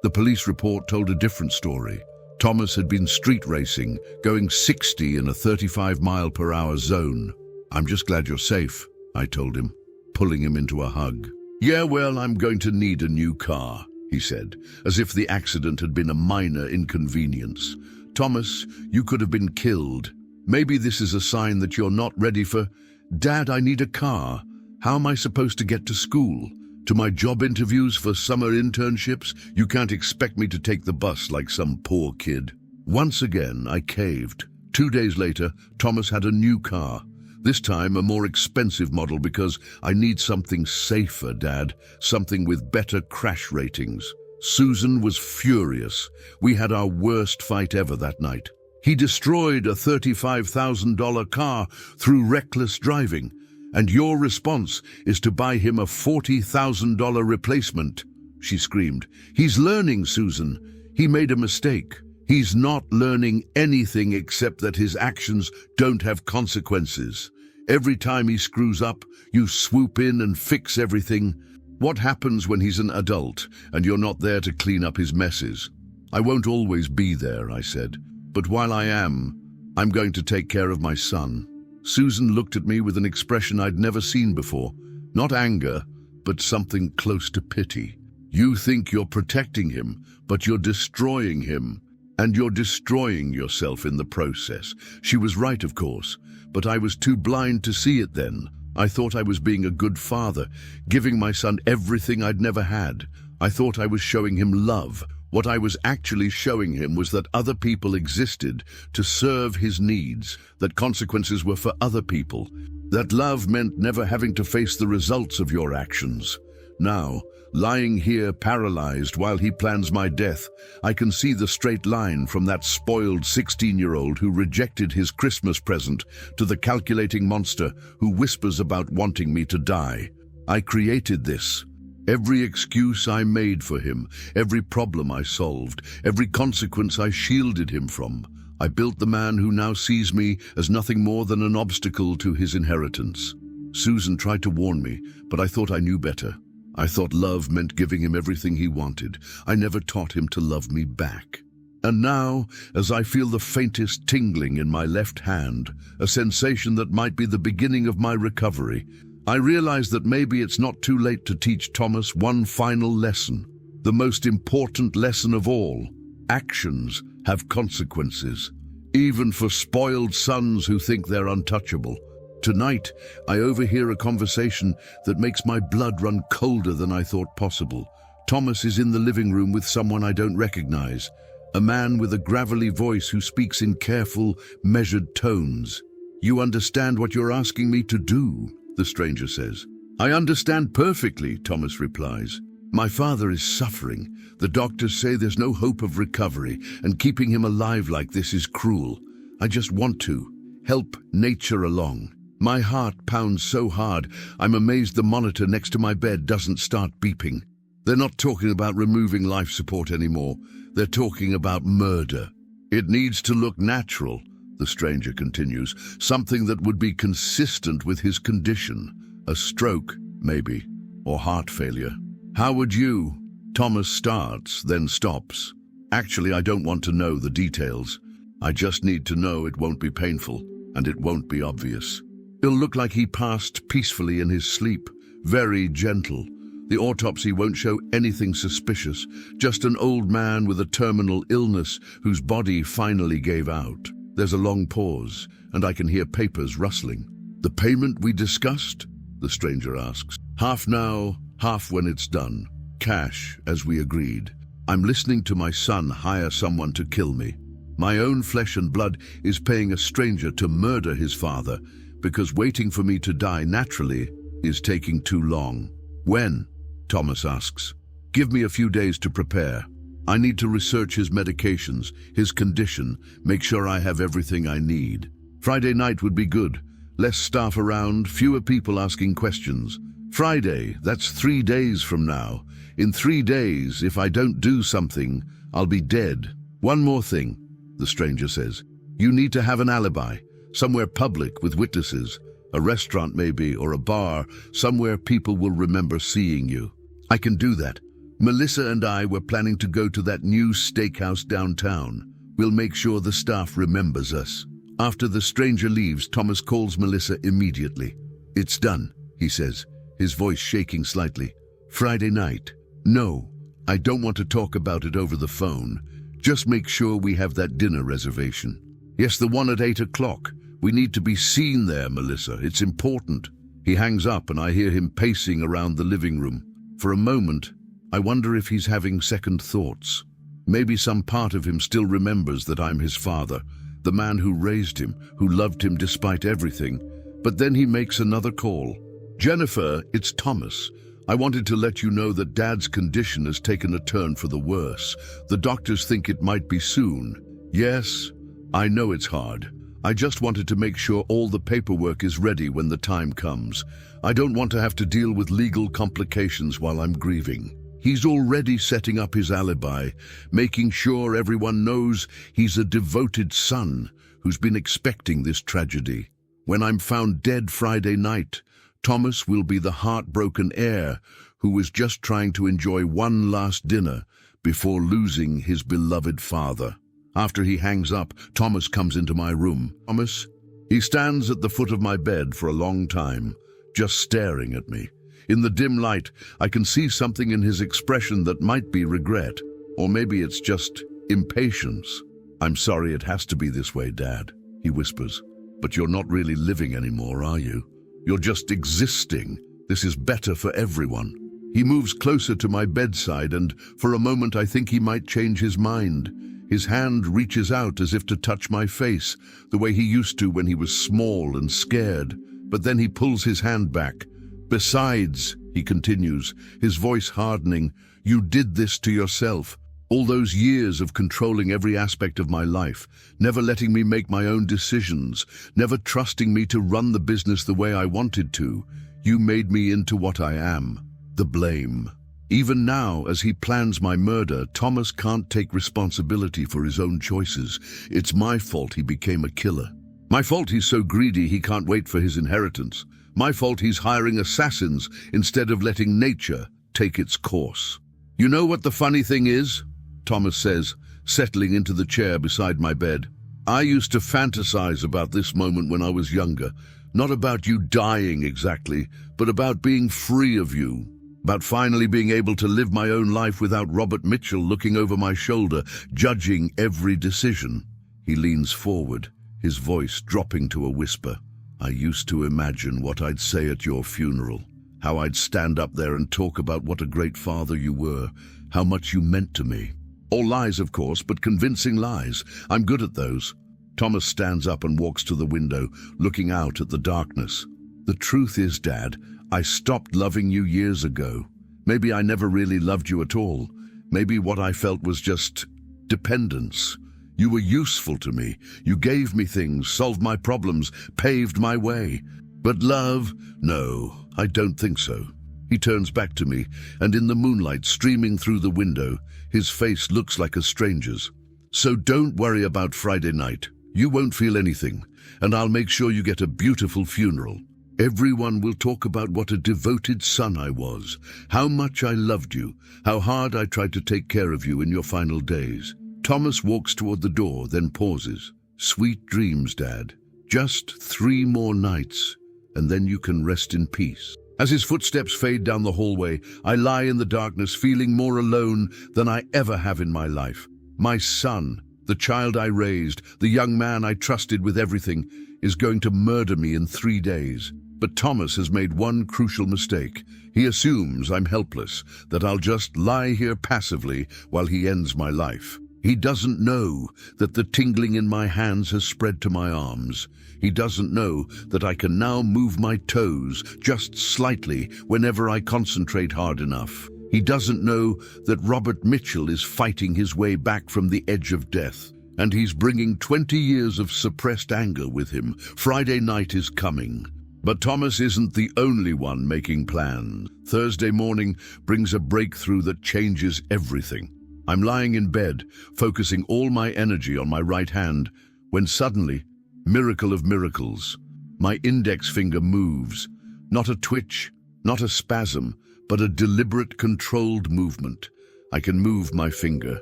The police report told a different story. Thomas had been street racing, going 60 in a 35-mile-per-hour zone. "I'm just glad you're safe," I told him, pulling him into a hug. "Yeah, well, I'm going to need a new car," he said, as if the accident had been a minor inconvenience. "Thomas, you could have been killed. Maybe this is a sign that you're not ready for—" "Dad, I need a car. How am I supposed to get to school?" To my job interviews for summer internships, you can't expect me to take the bus like some poor kid. Once again, I caved. 2 days later, Thomas had a new car. This time, a more expensive model because I need something safer, Dad. Something with better crash ratings. Susan was furious. We had our worst fight ever that night. He destroyed a $35,000 car through reckless driving. And your response is to buy him a $40,000 replacement, she screamed. He's learning, Susan. He made a mistake. He's not learning anything except that his actions don't have consequences. Every time he screws up, you swoop in and fix everything. What happens when he's an adult and you're not there to clean up his messes? I won't always be there, I said. But while I am, I'm going to take care of my son. Susan looked at me with an expression I'd never seen before. Not anger, but something close to pity. You think you're protecting him, but you're destroying him. And you're destroying yourself in the process. She was right, of course, but I was too blind to see it then. I thought I was being a good father, giving my son everything I'd never had. I thought I was showing him love. What I was actually showing him was that other people existed to serve his needs, that consequences were for other people, that love meant never having to face the results of your actions. Now, lying here paralyzed while he plans my death, I can see the straight line from that spoiled 16-year-old who rejected his Christmas present to the calculating monster who whispers about wanting me to die. I created this. Every excuse I made for him, every problem I solved, every consequence I shielded him from. I built the man who now sees me as nothing more than an obstacle to his inheritance. Susan tried to warn me, but I thought I knew better. I thought love meant giving him everything he wanted. I never taught him to love me back. And now, as I feel the faintest tingling in my left hand, a sensation that might be the beginning of my recovery, I realize that maybe it's not too late to teach Thomas one final lesson. The most important lesson of all. Actions have consequences, even for spoiled sons who think they're untouchable. Tonight, I overhear a conversation that makes my blood run colder than I thought possible. Thomas is in the living room with someone I don't recognize, a man with a gravelly voice who speaks in careful, measured tones. "You understand what you're asking me to do?" the stranger says. "I understand perfectly," Thomas replies. "My father is suffering. The doctors say there's no hope of recovery, and keeping him alive like this is cruel. I just want to help nature along. My heart pounds so hard, I'm amazed the monitor next to my bed doesn't start beeping. They're not talking about removing life support anymore. They're talking about murder. It needs to look natural," the stranger continues, "something that would be consistent with his condition. A stroke, maybe, or heart failure. How would you?" Thomas starts, then stops. "Actually, I don't want to know the details. I just need to know it won't be painful, and it won't be obvious. It'll look like he passed peacefully in his sleep, very gentle. The autopsy won't show anything suspicious, just an old man with a terminal illness whose body finally gave out." There's a long pause, and I can hear papers rustling. "The payment we discussed?" the stranger asks. "Half now, half when it's done. Cash, as we agreed. I'm listening to my son hire someone to kill me. My own flesh and blood is paying a stranger to murder his father because waiting for me to die naturally is taking too long." "When?" Thomas asks. "Give me a few days to prepare. I need to research his medications, his condition, make sure I have everything I need. Friday night would be good. Less staff around, fewer people asking questions. Friday, that's 3 days from now. In 3 days, if I don't do something, I'll be dead. One more thing," the stranger says. "You need to have an alibi, somewhere public with witnesses. A restaurant maybe, or a bar, somewhere people will remember seeing you." "I can do that. Melissa and I were planning to go to that new steakhouse downtown. We'll make sure the staff remembers us." After the stranger leaves, Thomas calls Melissa immediately. "It's done," he says, his voice shaking slightly. "Friday night. No, I don't want to talk about it over the phone. Just make sure we have that dinner reservation." "Yes, the one at 8 o'clock. We need to be seen there, Melissa. It's important." He hangs up and I hear him pacing around the living room. For a moment, I wonder if he's having second thoughts. Maybe some part of him still remembers that I'm his father, the man who raised him, who loved him despite everything. But then he makes another call. "Jennifer, it's Thomas. I wanted to let you know that Dad's condition has taken a turn for the worse. The doctors think it might be soon." "Yes, I know it's hard. I just wanted to make sure all the paperwork is ready when the time comes. I don't want to have to deal with legal complications while I'm grieving." He's already setting up his alibi, making sure everyone knows he's a devoted son who's been expecting this tragedy. When I'm found dead Friday night, Thomas will be the heartbroken heir who was just trying to enjoy one last dinner before losing his beloved father. After he hangs up, Thomas comes into my room. Thomas? He stands at the foot of my bed for a long time, just staring at me. In the dim light, I can see something in his expression that might be regret, or maybe it's just impatience. "I'm sorry it has to be this way, Dad," he whispers. "But you're not really living anymore, are you? You're just existing. This is better for everyone." He moves closer to my bedside, and for a moment I think he might change his mind. His hand reaches out as if to touch my face, the way he used to when he was small and scared. But then he pulls his hand back. "Besides," he continues, his voice hardening, "you did this to yourself. All those years of controlling every aspect of my life, never letting me make my own decisions, never trusting me to run the business the way I wanted to. You made me into what I am. The blame." Even now, as he plans my murder, Thomas can't take responsibility for his own choices. It's my fault he became a killer. My fault he's so greedy he can't wait for his inheritance. My fault he's hiring assassins instead of letting nature take its course. "You know what the funny thing is?" Thomas says, settling into the chair beside my bed. "I used to fantasize about this moment when I was younger. Not about you dying exactly, but about being free of you. About finally being able to live my own life without Robert Mitchell looking over my shoulder, judging every decision." He leans forward, his voice dropping to a whisper. "I used to imagine what I'd say at your funeral, how I'd stand up there and talk about what a great father you were, how much you meant to me. All lies, of course, but convincing lies. I'm good at those." Thomas stands up and walks to the window, looking out at the darkness. "The truth is, Dad, I stopped loving you years ago. Maybe I never really loved you at all. Maybe what I felt was just dependence. You were useful to me. You gave me things, solved my problems, paved my way. But love? No, I don't think so." He turns back to me, and in the moonlight streaming through the window, his face looks like a stranger's. "So don't worry about Friday night. You won't feel anything, and I'll make sure you get a beautiful funeral. Everyone will talk about what a devoted son I was, how much I loved you, how hard I tried to take care of you in your final days." Thomas walks toward the door, then pauses. "Sweet dreams, Dad. Just 3 more nights, and then you can rest in peace." As his footsteps fade down the hallway, I lie in the darkness feeling more alone than I ever have in my life. My son, the child I raised, the young man I trusted with everything, is going to murder me in 3 days. But Thomas has made one crucial mistake. He assumes I'm helpless, that I'll just lie here passively while he ends my life. He doesn't know that the tingling in my hands has spread to my arms. He doesn't know that I can now move my toes just slightly whenever I concentrate hard enough. He doesn't know that Robert Mitchell is fighting his way back from the edge of death, and he's bringing 20 years of suppressed anger with him. Friday night is coming. But Thomas isn't the only one making plans. Thursday morning brings a breakthrough that changes everything. I'm lying in bed, focusing all my energy on my right hand, when suddenly, miracle of miracles, my index finger moves. Not a twitch, not a spasm, but a deliberate, controlled movement. I can move my finger.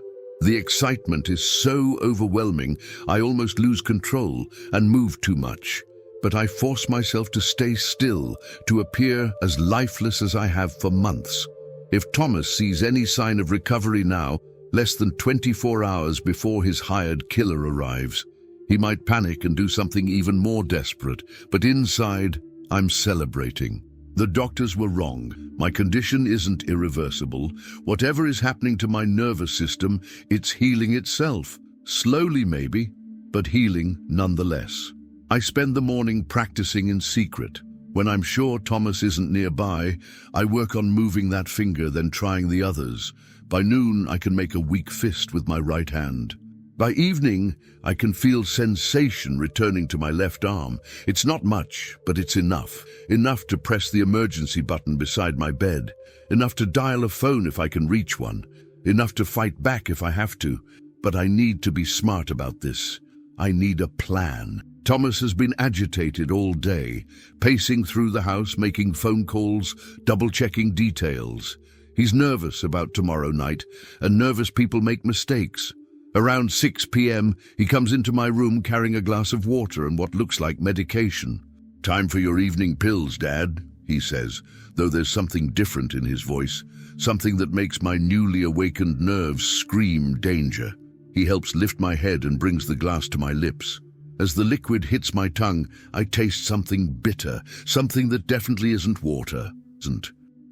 The excitement is so overwhelming, I almost lose control and move too much. But I force myself to stay still, to appear as lifeless as I have for months. If Thomas sees any sign of recovery now, less than 24 hours before his hired killer arrives, he might panic and do something even more desperate. But inside, I'm celebrating. The doctors were wrong. My condition isn't irreversible. Whatever is happening to my nervous system, it's healing itself. Slowly maybe, but healing nonetheless. I spend the morning practicing in secret. When I'm sure Thomas isn't nearby, I work on moving that finger, then trying the others. By noon, I can make a weak fist with my right hand. By evening, I can feel sensation returning to my left arm. It's not much, but it's enough. Enough to press the emergency button beside my bed. Enough to dial a phone if I can reach one. Enough to fight back if I have to. But I need to be smart about this. I need a plan. Thomas has been agitated all day, pacing through the house, making phone calls, double-checking details. He's nervous about tomorrow night, and nervous people make mistakes. Around 6 p.m., he comes into my room carrying a glass of water and what looks like medication. "Time for your evening pills, Dad," he says, though there's something different in his voice, something that makes my newly awakened nerves scream danger. He helps lift my head and brings the glass to my lips. As the liquid hits my tongue, I taste something bitter, something that definitely isn't water.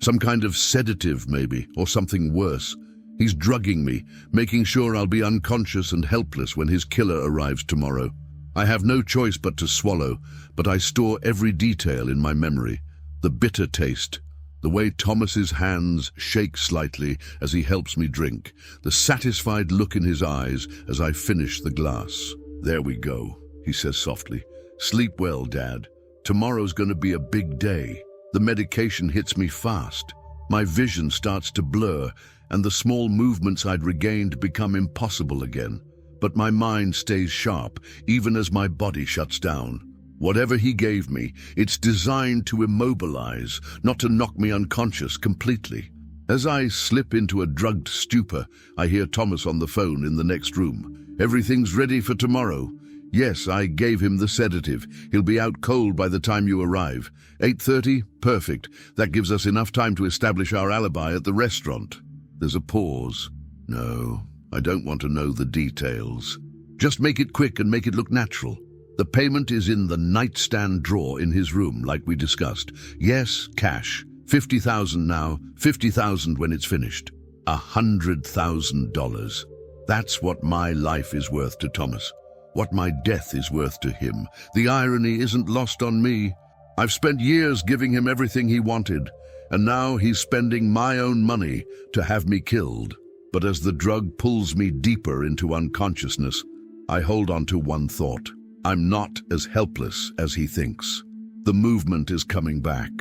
Some kind of sedative, maybe, or something worse. He's drugging me, making sure I'll be unconscious and helpless when his killer arrives tomorrow. I have no choice but to swallow, but I store every detail in my memory. The bitter taste, the way Thomas's hands shake slightly as he helps me drink, the satisfied look in his eyes as I finish the glass. "There we go," he says softly. "Sleep well, Dad. Tomorrow's going to be a big day." The medication hits me fast. My vision starts to blur, and the small movements I'd regained become impossible again. But my mind stays sharp, even as my body shuts down. Whatever he gave me, it's designed to immobilize, not to knock me unconscious completely. As I slip into a drugged stupor, I hear Thomas on the phone in the next room. "Everything's ready for tomorrow." "Yes, I gave him the sedative. He'll be out cold by the time you arrive." 8:30? Perfect. That gives us enough time to establish our alibi at the restaurant. There's a pause. No, I don't want to know the details. Just make it quick and make it look natural. The payment is in the nightstand drawer in his room, like we discussed. Yes, cash. 50,000 now, 50,000 when it's finished. $100,000. That's what my life is worth to Thomas. What my death is worth to him. The irony isn't lost on me. I've spent years giving him everything he wanted, and now he's spending my own money to have me killed. But as the drug pulls me deeper into unconsciousness, I hold on to one thought. I'm not as helpless as he thinks. The movement is coming back.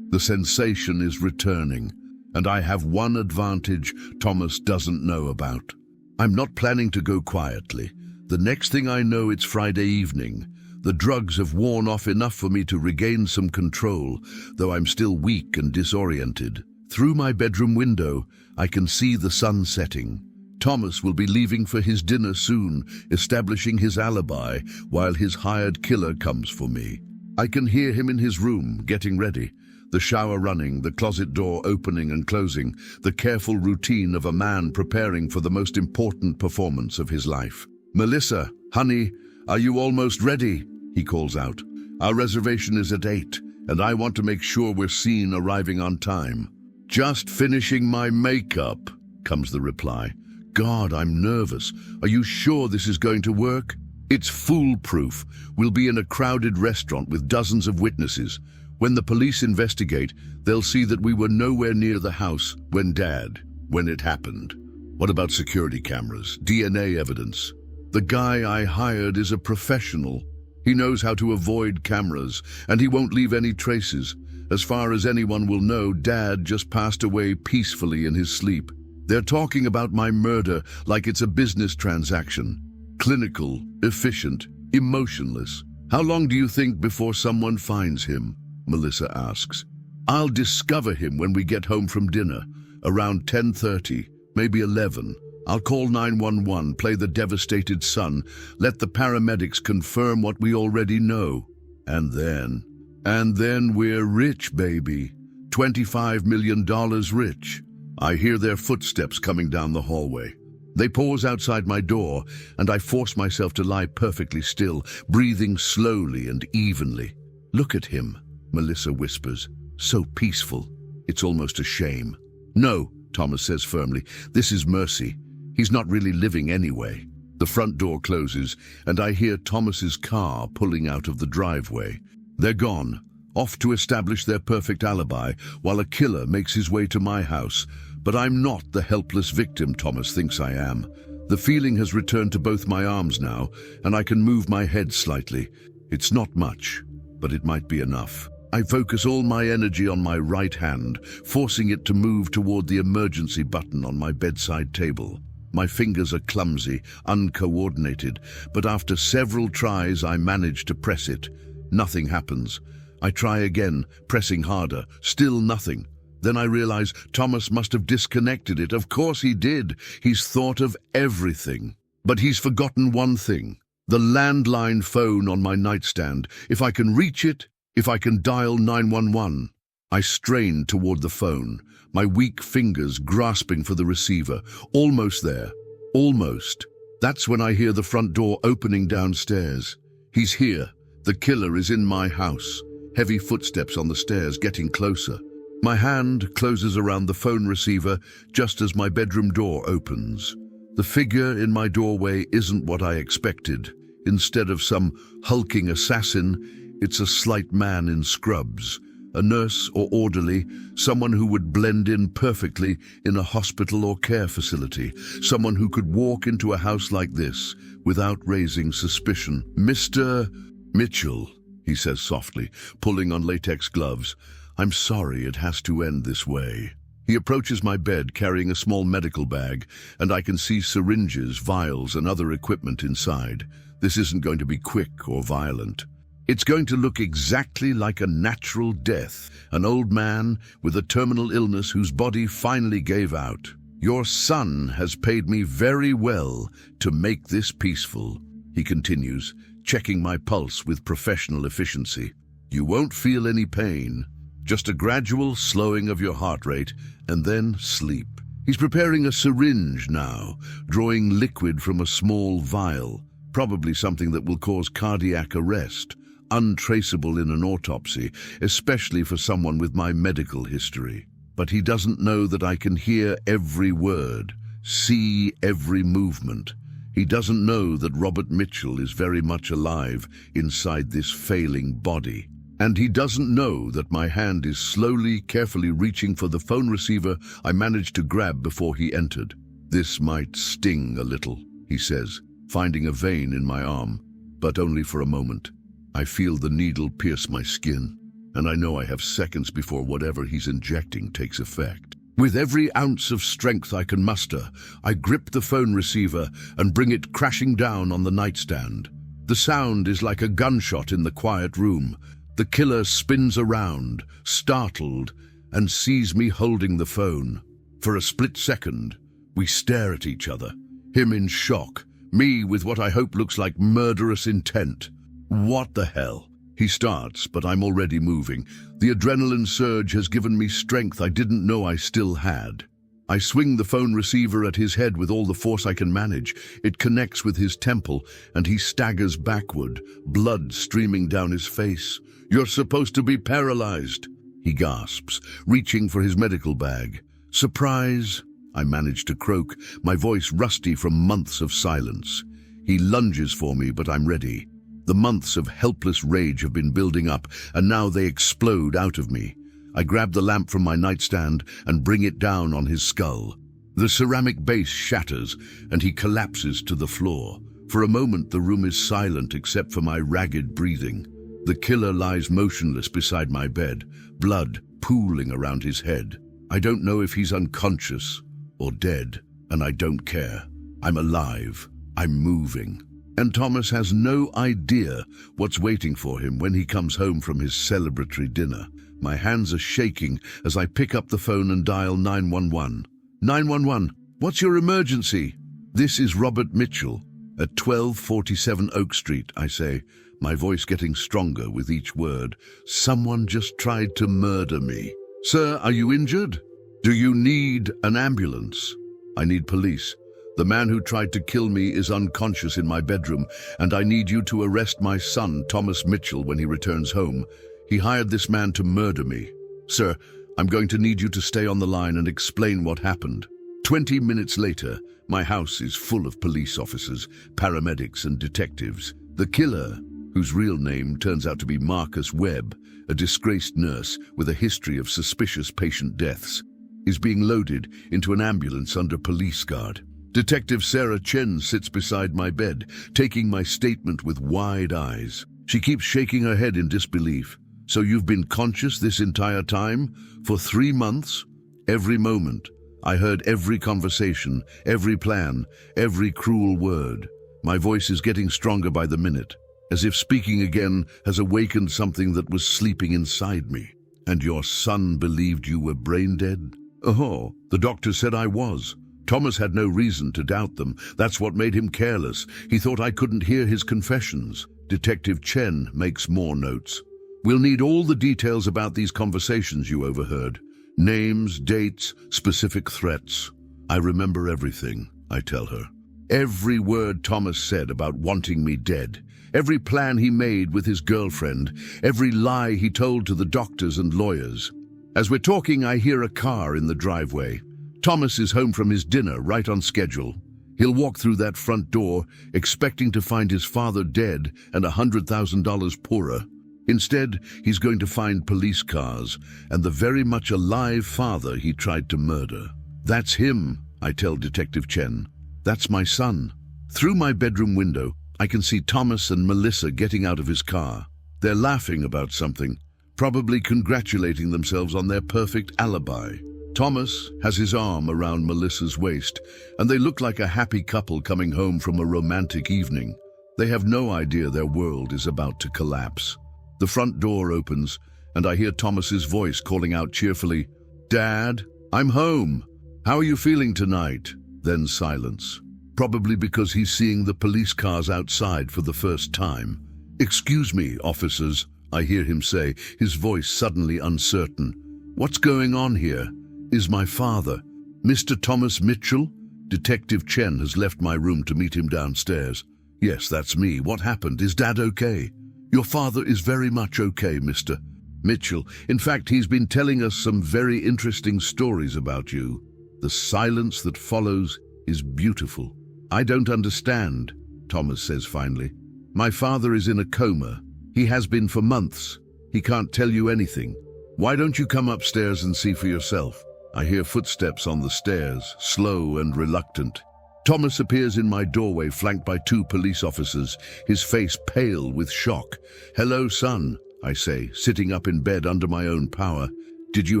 The sensation is returning, and I have one advantage Thomas doesn't know about. I'm not planning to go quietly. The next thing I know, it's Friday evening. The drugs have worn off enough for me to regain some control, though I'm still weak and disoriented. Through my bedroom window, I can see the sun setting. Thomas will be leaving for his dinner soon, establishing his alibi while his hired killer comes for me. I can hear him in his room, getting ready. The shower running, the closet door opening and closing, the careful routine of a man preparing for the most important performance of his life. "Melissa, honey, are you almost ready?" he calls out. "Our reservation is at 8, and I want to make sure we're seen arriving on time." "Just finishing my makeup," comes the reply. "God, I'm nervous. Are you sure this is going to work?" "It's foolproof. We'll be in a crowded restaurant with dozens of witnesses. When the police investigate, they'll see that we were nowhere near the house when it happened." "What about security cameras, DNA evidence?" "The guy I hired is a professional. He knows how to avoid cameras, and he won't leave any traces. As far as anyone will know, Dad just passed away peacefully in his sleep. They're talking about my murder like it's a business transaction. Clinical, efficient, emotionless. How long do you think before someone finds him?" Melissa asks. "I'll discover him when we get home from dinner, around 10:30, maybe 11. I'll call 911, play the devastated son, let the paramedics confirm what we already know. And then we're rich, baby. $25 million rich." I hear their footsteps coming down the hallway. They pause outside my door, and I force myself to lie perfectly still, breathing slowly and evenly. "Look at him," Melissa whispers. so peaceful. It's almost a shame. No, Thomas says firmly, this is mercy. He's not really living anyway. The front door closes, and I hear Thomas's car pulling out of the driveway. They're gone, off to establish their perfect alibi, while a killer makes his way to my house. But I'm not the helpless victim Thomas thinks I am. The feeling has returned to both my arms now, and I can move my head slightly. It's not much, but it might be enough. I focus all my energy on my right hand, forcing it to move toward the emergency button on my bedside table. My fingers are clumsy, uncoordinated, but after several tries I manage to press it. Nothing happens. I try again, pressing harder. Still nothing. Then I realize Thomas must have disconnected it. Of course he did. He's thought of everything. But he's forgotten one thing. The landline phone on my nightstand. If I can reach it, if I can dial 911. I strain toward the phone, my weak fingers grasping for the receiver. Almost there. Almost. That's when I hear the front door opening downstairs. He's here. The killer is in my house. Heavy footsteps on the stairs, getting closer. My hand closes around the phone receiver just as my bedroom door opens. The figure in my doorway isn't what I expected. Instead of some hulking assassin, it's a slight man in scrubs. A nurse or orderly, someone who would blend in perfectly in a hospital or care facility, someone who could walk into a house like this without raising suspicion. "Mr. Mitchell," he says softly, pulling on latex gloves. "I'm sorry it has to end this way." He approaches my bed carrying a small medical bag, and I can see syringes, vials, and other equipment inside. This isn't going to be quick or violent. It's going to look exactly like a natural death, an old man with a terminal illness whose body finally gave out. "Your son has paid me very well to make this peaceful," he continues, checking my pulse with professional efficiency. "You won't feel any pain, just a gradual slowing of your heart rate, and then sleep." He's preparing a syringe now, drawing liquid from a small vial, probably something that will cause cardiac arrest, untraceable in an autopsy, especially for someone with my medical history. But he doesn't know that I can hear every word, see every movement. He doesn't know that Robert Mitchell is very much alive inside this failing body. And he doesn't know that my hand is slowly, carefully reaching for the phone receiver I managed to grab before he entered. "This might sting a little," he says, finding a vein in my arm, but only for a moment. I feel the needle pierce my skin, and I know I have seconds before whatever he's injecting takes effect. With every ounce of strength I can muster, I grip the phone receiver and bring it crashing down on the nightstand. The sound is like a gunshot in the quiet room. The killer spins around, startled, and sees me holding the phone. For a split second, we stare at each other, him in shock, me with what I hope looks like murderous intent. "What the hell?" He starts, but I'm already moving. The adrenaline surge has given me strength I didn't know I still had. I swing the phone receiver at his head with all the force I can manage. It connects with his temple, and he staggers backward, blood streaming down his face. "You're supposed to be paralyzed," he gasps, reaching for his medical bag. "Surprise," I manage to croak, my voice rusty from months of silence. He lunges for me, but I'm ready. The months of helpless rage have been building up, and now they explode out of me. I grab the lamp from my nightstand and bring it down on his skull. The ceramic base shatters, and he collapses to the floor. For a moment, the room is silent except for my ragged breathing. The killer lies motionless beside my bed, blood pooling around his head. I don't know if he's unconscious or dead, and I don't care. I'm alive. I'm moving. And Thomas has no idea what's waiting for him when he comes home from his celebratory dinner. My hands are shaking as I pick up the phone and dial 911. 911, what's your emergency? "This is Robert Mitchell at 1247 Oak Street," I say, my voice getting stronger with each word. "Someone just tried to murder me." "Sir, are you injured? Do you need an ambulance?" "I need police. The man who tried to kill me is unconscious in my bedroom, and I need you to arrest my son, Thomas Mitchell, when he returns home. He hired this man to murder me." Sir, I'm going to need you to stay on the line and explain what happened. 20 minutes later, my house is full of police officers, paramedics and detectives. The killer, whose real name turns out to be Marcus Webb, a disgraced nurse with a history of suspicious patient deaths, is being loaded into an ambulance under police guard. Detective Sarah Chen sits beside my bed, taking my statement with wide eyes. She keeps shaking her head in disbelief. So you've been conscious this entire time? For 3 months? Every moment. I heard every conversation, every plan, every cruel word. My voice is getting stronger by the minute, as if speaking again has awakened something that was sleeping inside me. And your son believed you were brain dead? Oh, the doctor said I was. Thomas had no reason to doubt them. That's what made him careless. He thought I couldn't hear his confessions. Detective Chen makes more notes. We'll need all the details about these conversations you overheard. Names, dates, specific threats. I remember everything, I tell her. Every word Thomas said about wanting me dead. Every plan he made with his girlfriend. Every lie he told to the doctors and lawyers. As we're talking, I hear a car in the driveway. Thomas is home from his dinner, right on schedule. He'll walk through that front door, expecting to find his father dead and $100,000 poorer. Instead, he's going to find police cars and the very much alive father he tried to murder. That's him, I tell Detective Chen. That's my son. Through my bedroom window, I can see Thomas and Melissa getting out of his car. They're laughing about something, probably congratulating themselves on their perfect alibi. Thomas has his arm around Melissa's waist, and they look like a happy couple coming home from a romantic evening. They have no idea their world is about to collapse. The front door opens, and I hear Thomas's voice calling out cheerfully, "Dad, I'm home. How are you feeling tonight?" Then silence, probably because he's seeing the police cars outside for the first time. "Excuse me, officers," I hear him say, his voice suddenly uncertain. "What's going on here? Is my father, Mr. Thomas Mitchell?" Detective Chen has left my room to meet him downstairs. "Yes, that's me. What happened? Is Dad okay?" "Your father is very much okay, Mr. Mitchell. In fact, he's been telling us some very interesting stories about you." The silence that follows is beautiful. "I don't understand," Thomas says finally. "My father is in a coma. He has been for months. He can't tell you anything. Why don't you come upstairs and see for yourself?" I hear footsteps on the stairs, slow and reluctant. Thomas appears in my doorway, flanked by 2 police officers, his face pale with shock. "Hello, son," I say, sitting up in bed under my own power. "Did you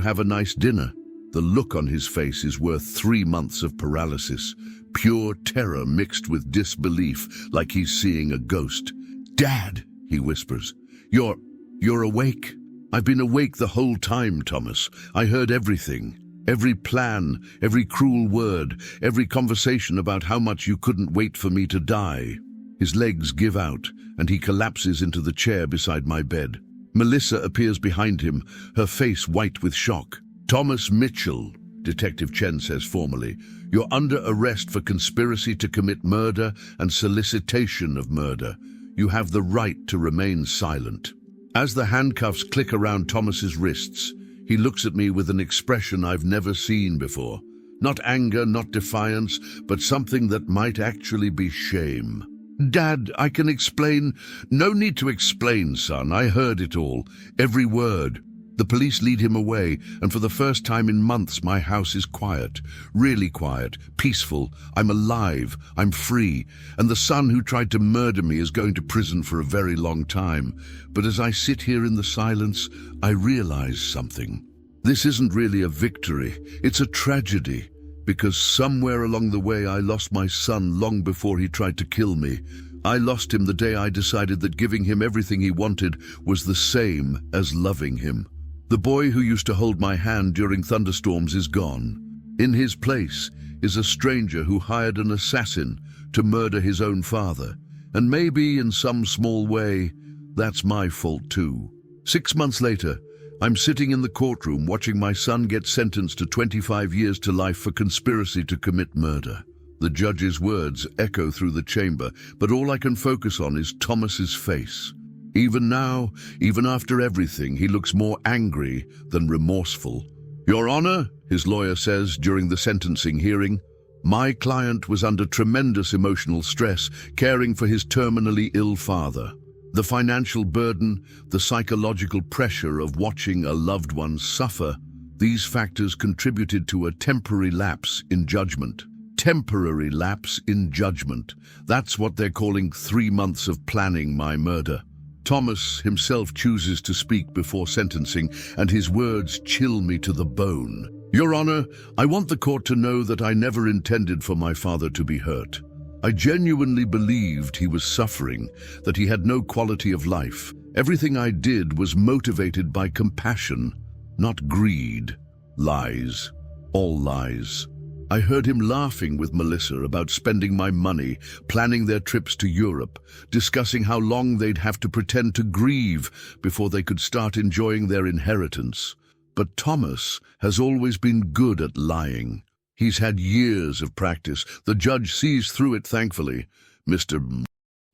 have a nice dinner?" The look on his face is worth 3 months of paralysis, pure terror mixed with disbelief, like he's seeing a ghost. "Dad," he whispers, You're awake?" "I've been awake the whole time, Thomas. I heard everything. Every plan, every cruel word, every conversation about how much you couldn't wait for me to die." His legs give out, and he collapses into the chair beside my bed. Melissa appears behind him, her face white with shock. "Thomas Mitchell," Detective Chen says formally, "you're under arrest for conspiracy to commit murder and solicitation of murder. You have the right to remain silent." As the handcuffs click around Thomas's wrists, he looks at me with an expression I've never seen before. Not anger, not defiance, but something that might actually be shame. "Dad, I can explain." "No need to explain, son. I heard it all. Every word." The police lead him away, and for the first time in months my house is quiet. Really quiet, peaceful. I'm alive, I'm free, and the son who tried to murder me is going to prison for a very long time. But as I sit here in the silence, I realize something. This isn't really a victory, it's a tragedy. Because somewhere along the way I lost my son long before he tried to kill me. I lost him the day I decided that giving him everything he wanted was the same as loving him. The boy who used to hold my hand during thunderstorms is gone. In his place is a stranger who hired an assassin to murder his own father. And maybe in some small way, that's my fault too. 6 months later, I'm sitting in the courtroom watching my son get sentenced to 25 years to life for conspiracy to commit murder. The judge's words echo through the chamber, but all I can focus on is Thomas's face. Even now, even after everything, he looks more angry than remorseful. Your Honor, his lawyer says during the sentencing hearing, my client was under tremendous emotional stress caring for his terminally ill father. The financial burden, the psychological pressure of watching a loved one suffer, these factors contributed to a temporary lapse in judgment. Temporary lapse in judgment. That's what they're calling 3 months of planning my murder. Thomas himself chooses to speak before sentencing, and his words chill me to the bone. Your Honor, I want the court to know that I never intended for my father to be hurt. I genuinely believed he was suffering, that he had no quality of life. Everything I did was motivated by compassion, not greed. Lies. All lies. I heard him laughing with Melissa about spending my money, planning their trips to Europe, discussing how long they'd have to pretend to grieve before they could start enjoying their inheritance. But Thomas has always been good at lying. He's had years of practice. The judge sees through it, thankfully. Mr.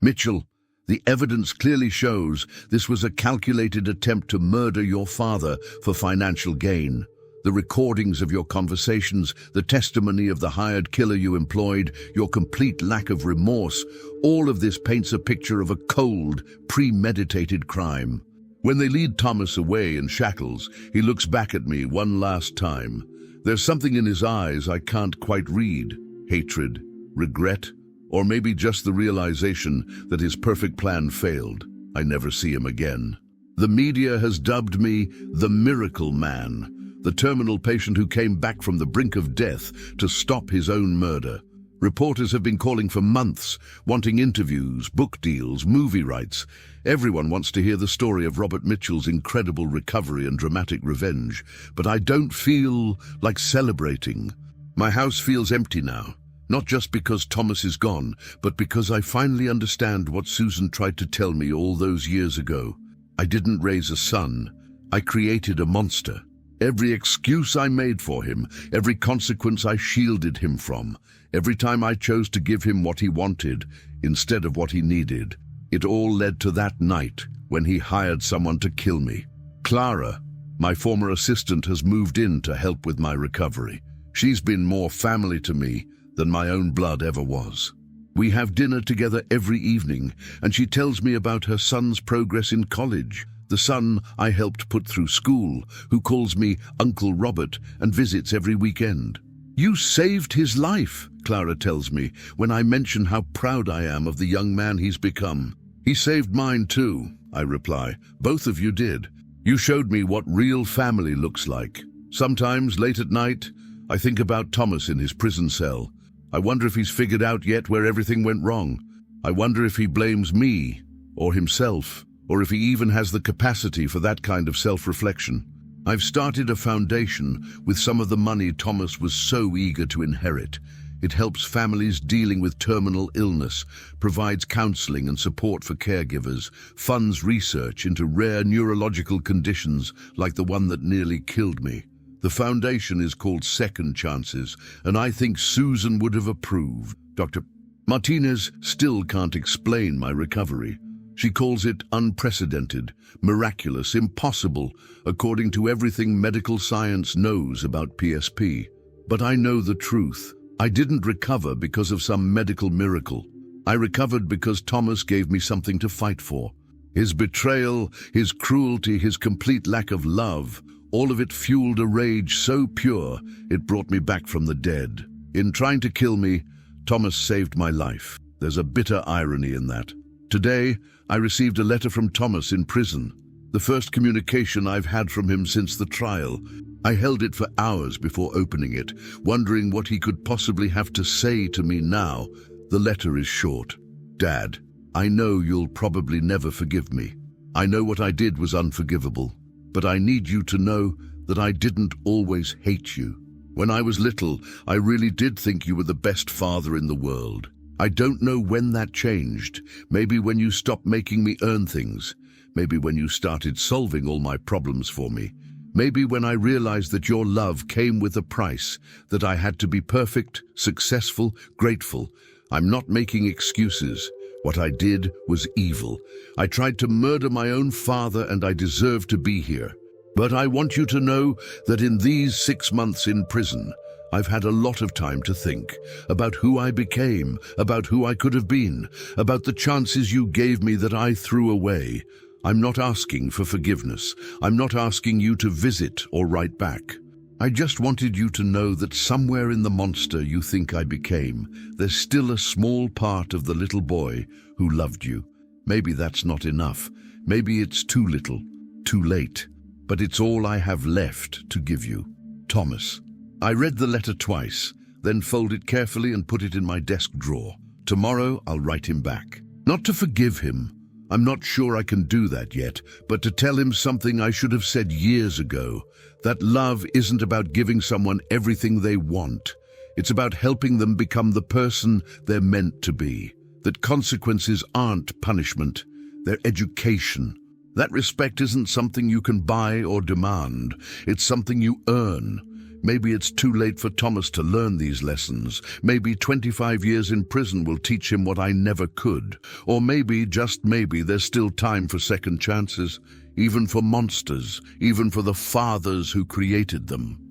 Mitchell, the evidence clearly shows this was a calculated attempt to murder your father for financial gain. The recordings of your conversations, the testimony of the hired killer you employed, your complete lack of remorse, all of this paints a picture of a cold, premeditated crime. When they lead Thomas away in shackles, he looks back at me one last time. There's something in his eyes I can't quite read. Hatred, regret, or maybe just the realization that his perfect plan failed. I never see him again. The media has dubbed me the Miracle Man, the terminal patient who came back from the brink of death to stop his own murder. Reporters have been calling for months, wanting interviews, book deals, movie rights. Everyone wants to hear the story of Robert Mitchell's incredible recovery and dramatic revenge, but I don't feel like celebrating. My house feels empty now, not just because Thomas is gone, but because I finally understand what Susan tried to tell me all those years ago. I didn't raise a son, I created a monster. Every excuse I made for him, every consequence I shielded him from, every time I chose to give him what he wanted instead of what he needed, it all led to that night when he hired someone to kill me. Clara, my former assistant, has moved in to help with my recovery. She's been more family to me than my own blood ever was. We have dinner together every evening, and she tells me about her son's progress in college. The son I helped put through school, who calls me Uncle Robert and visits every weekend. You saved his life, Clara tells me, when I mention how proud I am of the young man he's become. He saved mine too, I reply. Both of you did. You showed me what real family looks like. Sometimes, late at night, I think about Thomas in his prison cell. I wonder if he's figured out yet where everything went wrong. I wonder if he blames me, or himself, or if he even has the capacity for that kind of self-reflection. I've started a foundation with some of the money Thomas was so eager to inherit. It helps families dealing with terminal illness, provides counseling and support for caregivers, funds research into rare neurological conditions like the one that nearly killed me. The foundation is called Second Chances, and I think Susan would have approved. Dr. Martinez still can't explain my recovery. She calls it unprecedented, miraculous, impossible, according to everything medical science knows about PSP. But I know the truth. I didn't recover because of some medical miracle. I recovered because Thomas gave me something to fight for. His betrayal, his cruelty, his complete lack of love, all of it fueled a rage so pure it brought me back from the dead. In trying to kill me, Thomas saved my life. There's a bitter irony in that. Today, I received a letter from Thomas in prison, the first communication I've had from him since the trial. I held it for hours before opening it, wondering what he could possibly have to say to me now. The letter is short. Dad, I know you'll probably never forgive me. I know what I did was unforgivable, but I need you to know that I didn't always hate you. When I was little, I really did think you were the best father in the world. I don't know when that changed. Maybe when you stopped making me earn things. Maybe when you started solving all my problems for me. Maybe when I realized that your love came with a price, that I had to be perfect, successful, grateful. I'm not making excuses. What I did was evil. I tried to murder my own father, and I deserve to be here. But I want you to know that in these 6 months in prison, I've had a lot of time to think about who I became, about who I could have been, about the chances you gave me that I threw away. I'm not asking for forgiveness. I'm not asking you to visit or write back. I just wanted you to know that somewhere in the monster you think I became, there's still a small part of the little boy who loved you. Maybe that's not enough. Maybe it's too little, too late. But it's all I have left to give you. Thomas. I read the letter twice, then folded carefully and put it in my desk drawer. Tomorrow I'll write him back. Not to forgive him. I'm not sure I can do that yet, but to tell him something I should have said years ago. That love isn't about giving someone everything they want. It's about helping them become the person they're meant to be. That consequences aren't punishment, they're education. That respect isn't something you can buy or demand. It's something you earn. Maybe it's too late for Thomas to learn these lessons. Maybe 25 years in prison will teach him what I never could. Or maybe, just maybe, there's still time for second chances, even for monsters, even for the fathers who created them.